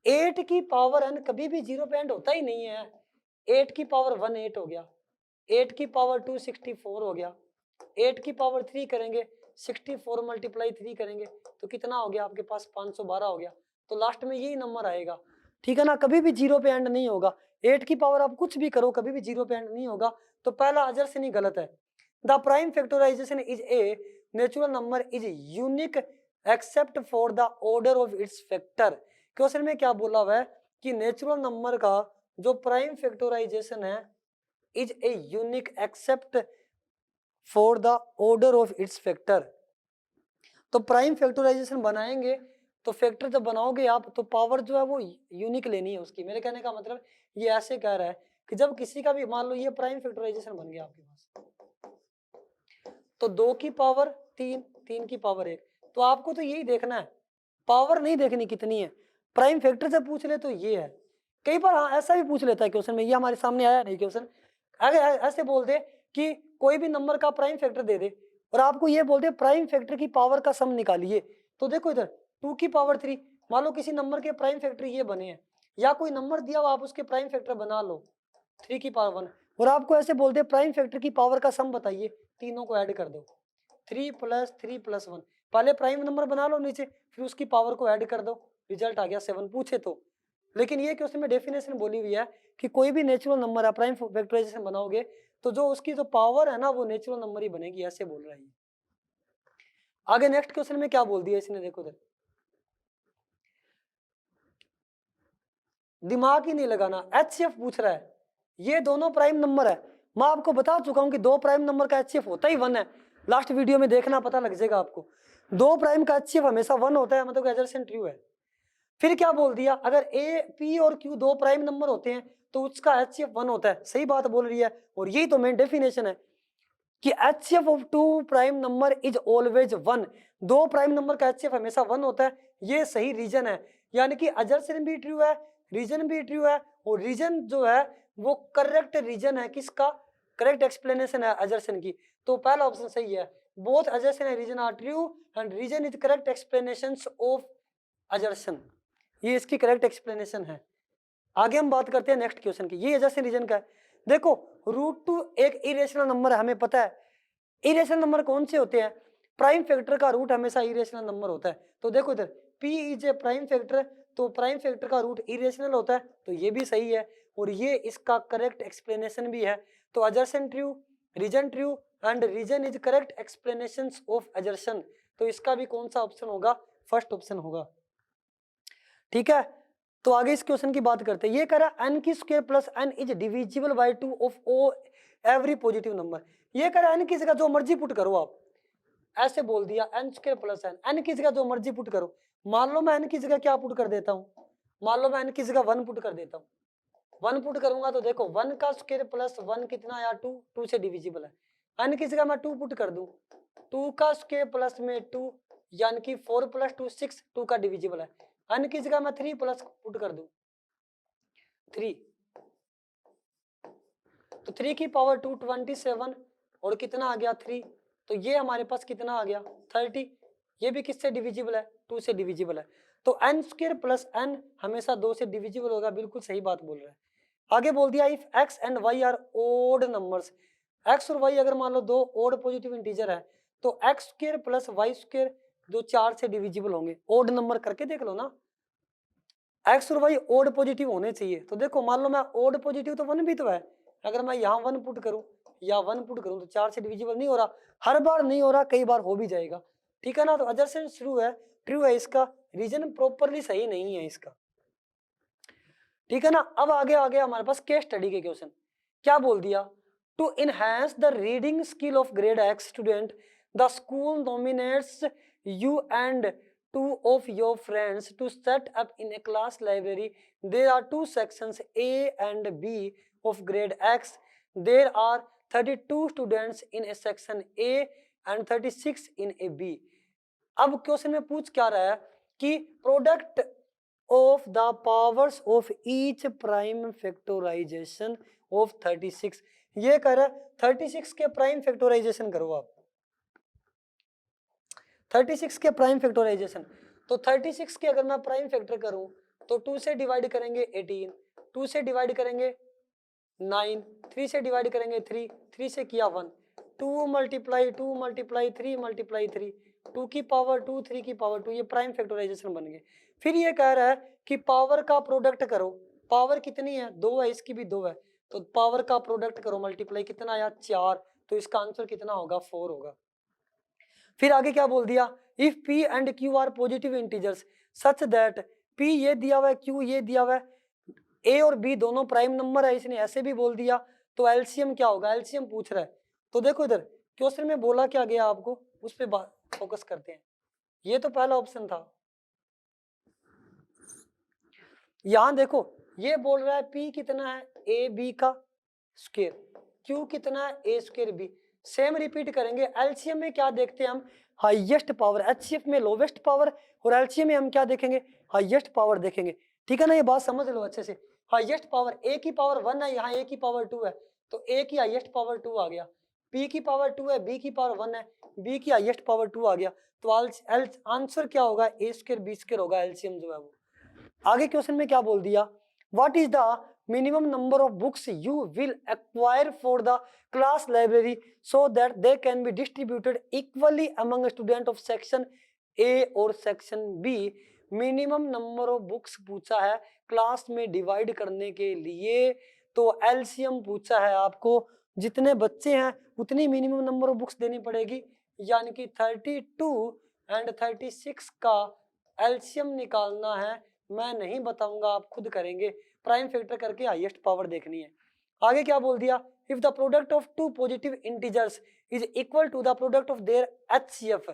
A: 8 की पावर एन कभी भी 0 पे एंड होता ही नहीं है। 8 की पावर 1 8 हो गया, 8 की पावर 2 64 हो गया, 8 की पावर 3 करेंगे 64 मल्टीप्लाई 3 करेंगे तो कितना हो गया आपके पास 512 हो गया। तो लास्ट में यही नंबर आएगा, ठीक है ना, कभी भी 0 पे एंड नहीं होगा। 8 की पावर आप कुछ भी करो कभी भी 0 पे एंड नहीं होगा, तो पहला अजरसन ही गलत है। The prime factorization is a natural number is unique except for the order of its factor. Question में क्या बोला हुआ है कि नेचुरल नंबर का जो प्राइम फैक्टराइजेशन है is a unique except for the order of its factor. तो प्राइम फैक्टराइजेशन बनाएंगे तो फैक्टर जब बनाओगे आप तो पावर जो है वो यूनिक लेनी है उसकी। मेरे कहने का मतलब ये ऐसे कह रहा है कि जब किसी का भी मान लो ये प्राइम फैक्टराइजेशन बन गया आपके पास, तो 2 की पावर 3, 3 की पावर 1, तो आपको तो यही देखना है, पावर नहीं देखनी कितनी है। प्राइम फैक्टर से पूछ ले तो ये है, कई बार हाँ ऐसा भी पूछ लेता है क्वेश्चन में, ये हमारे सामने आया नहीं क्वेश्चन। अगर ऐसे बोल दे कि कोई भी नंबर का प्राइम फैक्टर दे दे और आपको ये बोल दे प्राइम फैक्टर की पावर का सम निकालिए, तो देखो इधर 2 की पावर 3, मान लो किसी नंबर के प्राइम फैक्टर ये बने हैं, या कोई नंबर दिया हो आप उसके प्राइम फैक्टर बना लो 3 की पावर 1, और आपको ऐसे बोल दे प्राइम फैक्टर की पावर का सम बताइए, तीनों को ऐड कर दो 3 + 3 + 1, पहले प्राइम नंबर बना लो नीचे, फिर उसकी पावर को ऐड कर दो, रिजल्ट आ गया 7 पूछे तो। लेकिन ये क्वेश्चन में डेफिनेशन बोली हुई है कि कोई भी नेचुरल नंबर है प्राइम फैक्टराइजेशन बनाओगे तो जो उसकी जो पावर है ना वो नेचुरल नंबर ही बनेगी, ऐसे बोल रहा है। आगे नेक्स्ट क्वेश्चन में क्या बोल दिया इसने, देखो इधर दिमाग ही नहीं लगाना, HCF पूछ रहा है, ये दोनों प्राइम नंबर है। मैं आपको बता चुका हूं कि 2 प्राइम नंबर का HCF होता ही 1 है, लास्ट वीडियो में देखना पता लग जाएगा आपको। 2 प्राइम का HCF हमेशा 1 होता है, मतलब एडजसेंट ट्रू है। फिर क्या बोल दिया, अगर A, P और Q 2 प्राइम नंबर होते हैं तो उसका HCF 1 होता है, सही बात बोल रही है, और यही तो मेन डेफिनेशन है कि HCF of 2 prime number is always 1। 2 prime number का HCF हमेशा 1 होता है, ये सही रीजन है, यानी कि अजरसन भी ट्रू है, रीजन भी ट्रू है, और रीजन जो है वो करेक्ट रीजन है, किसका करेक्ट एक्सप्लेनेशन है अजरसन की, तो पहला ऑप्शन सही है। Both assertion and reason are true and reason is correct explanations of assertion, ये इसकी करेक्ट एक्सप्लेनेशन है। आगे हम बात करते हैं नेक्स्ट क्वेश्चन की, ये अजरसन रीजन का है। देखो √2 एक इरेशनल नंबर है, हमें पता है इरेशनल नंबर कौन से होते हैं, प्राइम फैक्टर का रूट हमेशा इरेशनल नंबर होता है। तो देखो इधर P is a prime factor, तो प्राइम फैक्टर का रूट इरेशनल होता है, तो ये भी सही है और ये इसका करेक्ट एक्सप्लेनेशन भी है। तो assertion true, reason true and reason is correct explanations of assertion, तो इसका भी कौन सा ऑप्शन होगा, फर्स्ट ऑप्शन होगा। ठीक है, तो आगे इस क्वेश्चन की बात करते हैं। ये कह रहा है n की square plus n is divisible by 2 of oh every positive number. ये कह रहा है n की जगह जो मर्जी पुट करो आप, ऐसे बोल दिया n स्क्वायर प्लस n की जगह जो मर्जी पुट करो। मान लो मैं n की जगह क्या पुट कर देता हूँ, मान लो मैं n की जगह 1 पुट कर देता हूँ, 1 पुट करूंगा तो देखो 1 का स्क्वायर प्लस 1 कितना आया 2, 2 से डिविजिबल है। n की जगह मैं 2 पुट कर दूं, 2 का स्क्वायर प्लस में 2 यानी कि 4 + 2 6, 2 का डिविजिबल है। n की जगह मैं 3 प्लस पुट कर दूं 3, तो 3 की पावर 2 27 और कितना आ गया 3, तो ये हमारे पास कितना आ गया 30, ये भी किससे डिविजिबल है 2 से डिविजिबल है। तो n स्क्वायर प्लस n हमेशा 2 से डिविजिबल होगा, बिल्कुल सही बात बोल रहा है। आगे बोल दिया if x and y are odd numbers, x और y अगर मान लो 2 ओड पॉजिटिव इंटीजर है तो x square plus y square जो 4 से डिविजिबल होंगे, ओड नंबर करके देख लो ना, x और y ओड पॉजिटिव होने चाहिए। तो देखो मान लो मैं ओड पॉजिटिव तो 1 भी तो है, अगर मैं यहाँ 1 पुट करूँ या 1 पुट करूँ तो 4 से डिविजिबल नहीं हो रहा, हर बार नहीं हो रहा, कई बार हो भी जाएगा। ठीक है ना, तो अजरसन ट्रू है इसका, रीजन प्रॉपरली सही नहीं है इसका। ठीक है ना, अब आगे हमारे पास केस स्टडी के क्वेश्चन। क्या बोल दिया, to enhance the reading skill of grade X student the school nominates you and 2 of your friends to set up in a class library. There are 2 sections A and B of grade X. There are 32 students in a section A and 36 in a B. अब क्वेश्चन में पूछ क्या रहा है कि product of the powers of each prime factorization of 36, ये कह रहा है 36 के प्राइम फैक्टराइजेशन करो आप, 36 के प्राइम फैक्टराइजेशन। तो 36 के अगर मैं प्राइम फैक्टर करूं तो 2 से डिवाइड करेंगे 18, 2 से डिवाइड करेंगे 9, 3 से डिवाइड करेंगे 3, 3 से किया 1, 2 × 2 × 3 × 3, 2 की पावर 2, 3 की पावर 2, ये प्राइम फैक्टराइजेशन बन गए। फिर ये कह रहा है कि पावर का प्रोडक्ट करो, पावर कितनी है, 2 है, इसकी भी 2 है, तो पावर का प्रोडक्ट करो मल्टीप्लाई, कितना आया 4, तो इसका आंसर कितना होगा 4 होगा। फिर आगे क्या बोल दिया, if P and Q are positive integers such that P ये दिया हुआ है, Q ये दिया हुआ है, A और B दोनों प्राइम नंबर है, इसने ऐसे भी बोल दिया, तो एलसीएम क्या होगा, एलसीएम पूछ रहा है। तो देखो इधर क्वेश्चन में बोला क्या गया आपको, उस पर फोकस करते हैं। ये तो पहला ऑप्शन था, यहां देखो ये बोल रहा है P कितना है ए बी का स्क्वायर, Q कितना है ए स्क्वायर बी। सेम रिपीट करेंगे, एलसीएम में क्या देखते हैं हम, हाईएस्ट पावर, एचसीएफ में लोवेस्ट पावर, और एलसीएम में हम क्या देखेंगे, हाईएस्ट पावर देखेंगे। ठीक है ना, ये बात समझ लो अच्छे से। हाईएस्ट पावर, ए की पावर 1 है, यहाँ ए की पावर 2 है, तो ए की हाईएस्ट पावर 2 आ गया, P की पावर 2 है, B की पावर 1 है, B की हाईएस्ट पावर 2 आ गया, तो आंसर क्या होगा, ए स्क्वायर बी स्क्वायर होगा, एलसीएम जो है वो। आगे क्वेश्चन में क्या बोल दिया, what is the minimum number of books you will acquire for the class library so that they can be distributed equally among student of section A और section B. Minimum number of books पूछा है क्लास में डिवाइड करने के लिए, तो एलसीएम पूछा है आपको, जितने बच्चे हैं उतनी मिनिमम नंबर ऑफ बुक्स देनी पड़ेगी, यानी कि 32 एंड 36 का एलसीएम निकालना है। मैं नहीं बताऊंगा, आप खुद करेंगे, प्राइम फैक्टर करके हाईएस्ट पावर देखनी है। आगे क्या बोल दिया, if the product of two positive integers is equal to the product of their HCF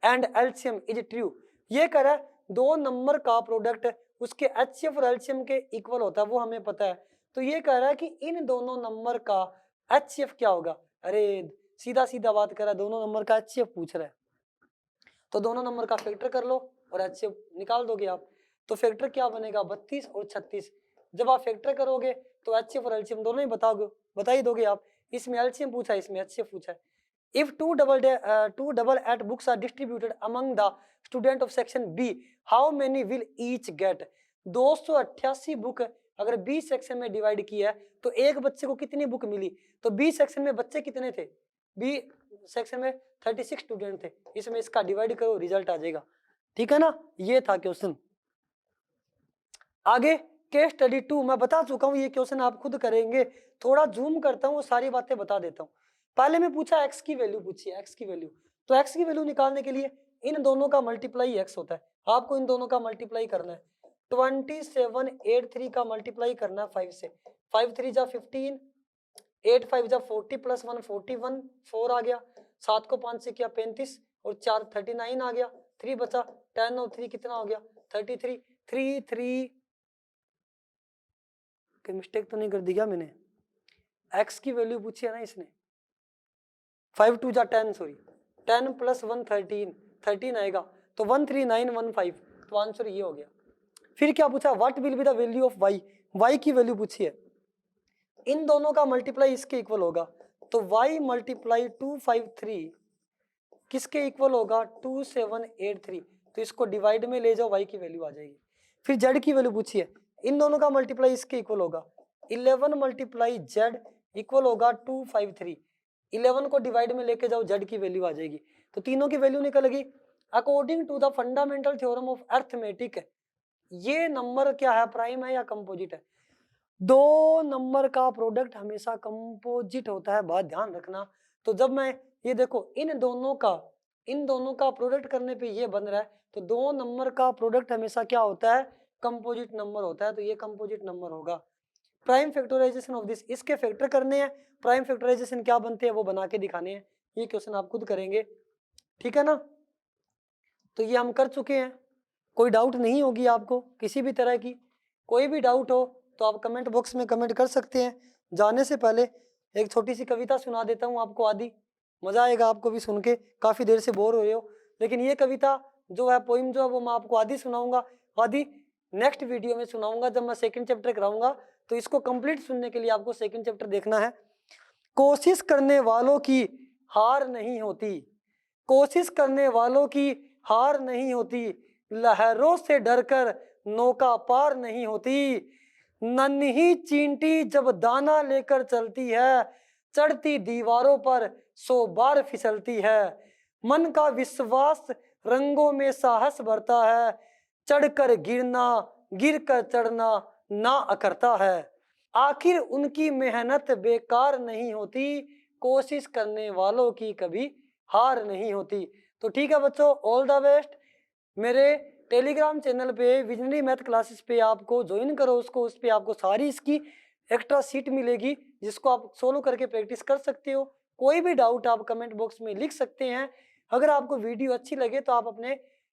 A: and LCM is true. ये कह रहा है दो नंबर का प्रोडक्ट उसके एचसीएफ और एलसीएम के इक्वल होता है, वो हमें पता है, तो ये कह रहा है कि इन दोनों नंबर का एचसीएफ क्या होगा। अरे सीधा सीधा बात कर रहा है, दोनों नंबर का एचसीएफ पूछ रहा है, तो दोनों नंबर का फैक्टर कर लो और एचसीएफ निकाल दोगे आप, तो फैक्टर क्या बनेगा 32 और 36। जब आप फैक्टर करोगे तो एचसीएफ और एलसीएम दोनों ही बता ही दोगे आप। इसमें एलसीएम पूछा है, इसमें एचसीएफ पूछा है। If two double eight books are distributed among the student of section B, how many will each get. 288 book अगर बी सेक्शन में डिवाइड किया है तो एक बच्चे को कितनी बुक मिली, तो बी सेक्शन में बच्चे कितने थे, बी सेक्शन में 36 स्टूडेंट थे, इसमें इसका डिवाइड करो रिजल्ट आ जाएगा। ठीक है ना, ये था क्वेश्चन। आगे केस स्टडी 2 मैं बता चुका हूं, ये क्वेश्चन आप खुद करेंगे, थोड़ा जूम करता हूं, सारी बातें बता देता हूं। पहले में पूछा एक्स की वैल्यू पूछी, एक्स की वैल्यू, तो एक्स की वैल्यू निकालने के लिए इन दोनों का मल्टीप्लाई एक्स होता है, आपको इन दोनों का मल्टीप्लाई करना है। 2783 का मल्टीप्लाई करना है 5 से, 5 3 जा 15, 8 5 जा 40 प्लस 1 41, 4 आ गया, 7 को 5 से किया 35 और 4 39 आ गया, 3 बचा, 10 और 3 कितना हो गया 33, 3 3 कि मिस्टेक तो नहीं कर दी क्या मैंने, एक्स की वैल्यू पूछी है ना इसने, 5 2 जा 10 सॉरी 10 प्लस 1 13 आएगा, तो 13915, तो आंसर ये हो गया। फिर क्या पूछा, what will be the value of y, y की वैल्यू पूछी है, इन दोनों का मल्टीप्लाई इसके इक्वल होगा, तो y मल्टीप्लाई 253 किसके इक्वल होगा 2783, तो इसको डिवाइड में ले जाओ y की वैल्यू आ जाएगी। फिर z की वैल्यू पूछी है, इन दोनों का मल्टीप्लाई इसके इक्वल होगा, 11 मल्टीप्लाई z इक्वल होगा 253, 11 को डिवाइड में लेके जाओ z की वैल्यू आ जाएगी, तो तीनों की वैल्यू निकलेगी। According to the fundamental theorem of arithmetic, ये नंबर क्या है, प्राइम है या कंपोजिट है, दो नंबर का प्रोडक्ट हमेशा कंपोजिट होता है, बात ध्यान रखना। तो जब मैं ये देखो इन दोनों का प्रोडक्ट करने पे ये बन रहा है, तो दो नंबर का प्रोडक्ट हमेशा क्या होता है, कंपोजिट नंबर होता है, तो ये कंपोजिट नंबर होगा। प्राइम फैक्टराइजेशन ऑफ दिस, इसके फैक्टर करने हैं, प्राइम फैक्टराइजेशन क्या बनते हैं वो बना के दिखाने हैं, ये क्वेश्चन आप खुद करेंगे। ठीक है ना, तो ये हम कर चुके हैं, कोई डाउट नहीं होगी आपको किसी भी तरह की, कोई भी डाउट हो तो आप कमेंट बॉक्स में कमेंट कर सकते हैं। जाने से पहले एक छोटी सी कविता सुना देता हूँ आपको, आदि मजा आएगा आपको भी सुन के, काफी देर से बोर हो रहे हो, लेकिन ये कविता जो है पोइम जो है वो मैं आपको आदि सुनाऊंगा, आदि नेक्स्ट वीडियो में सुनाऊंगा जब मैं सेकंड चैप्टर कराऊंगा, तो इसको कंप्लीट सुनने के लिए आपको सेकंड चैप्टर देखना है। कोशिश करने वालों की हार नहीं होती, कोशिश करने वालों की हार नहीं होती, लहरों से डरकर नौका पार नहीं होती, नन्ही चींटी जब दाना लेकर चलती है, चढ़ती दीवारों पर 100 बार फिसलती है, मन का विश्वास रंगों में साहस भरता है, चढ़कर गिरना गिर कर चढ़ना ना करता है। आखिर उनकी मेहनत बेकार नहीं होती, कोशिश करने वालों की कभी हार नहीं होती। तो ठीक है बच्चों, ऑल द बेस्ट। मेरे टेलीग्राम चैनल पे विजनरी मैथ क्लासेस पे आपको ज्वाइन करो, उसको उस पे आपको सारी इसकी एक्स्ट्रा सीट मिलेगी जिसको आप सोल्व करके प्रैक्टिस कर सकते हो। कोई भी डाउट आप कमेंट बॉक्स में लिख सकते हैं। अगर आपको वीडियो अच्छी लगे तो आप अपने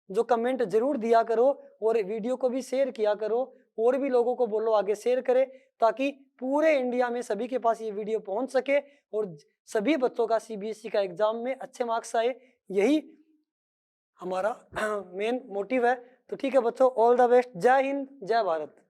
A: जो कमेंट जरूर दिया करो और वीडियो को भी शेयर किया करो, और भी लोगों को बोलो आगे शेयर करें, ताकि पूरे इंडिया में सभी के पास ये वीडियो पहुंच सके और सभी बच्चों का सीबीएसई का एग्जाम में अच्छे मार्क्स आए। यही हमारा मेन मोटिव है। तो ठीक है बच्चों, ऑल द बेस्ट। जय हिंद, जय भारत।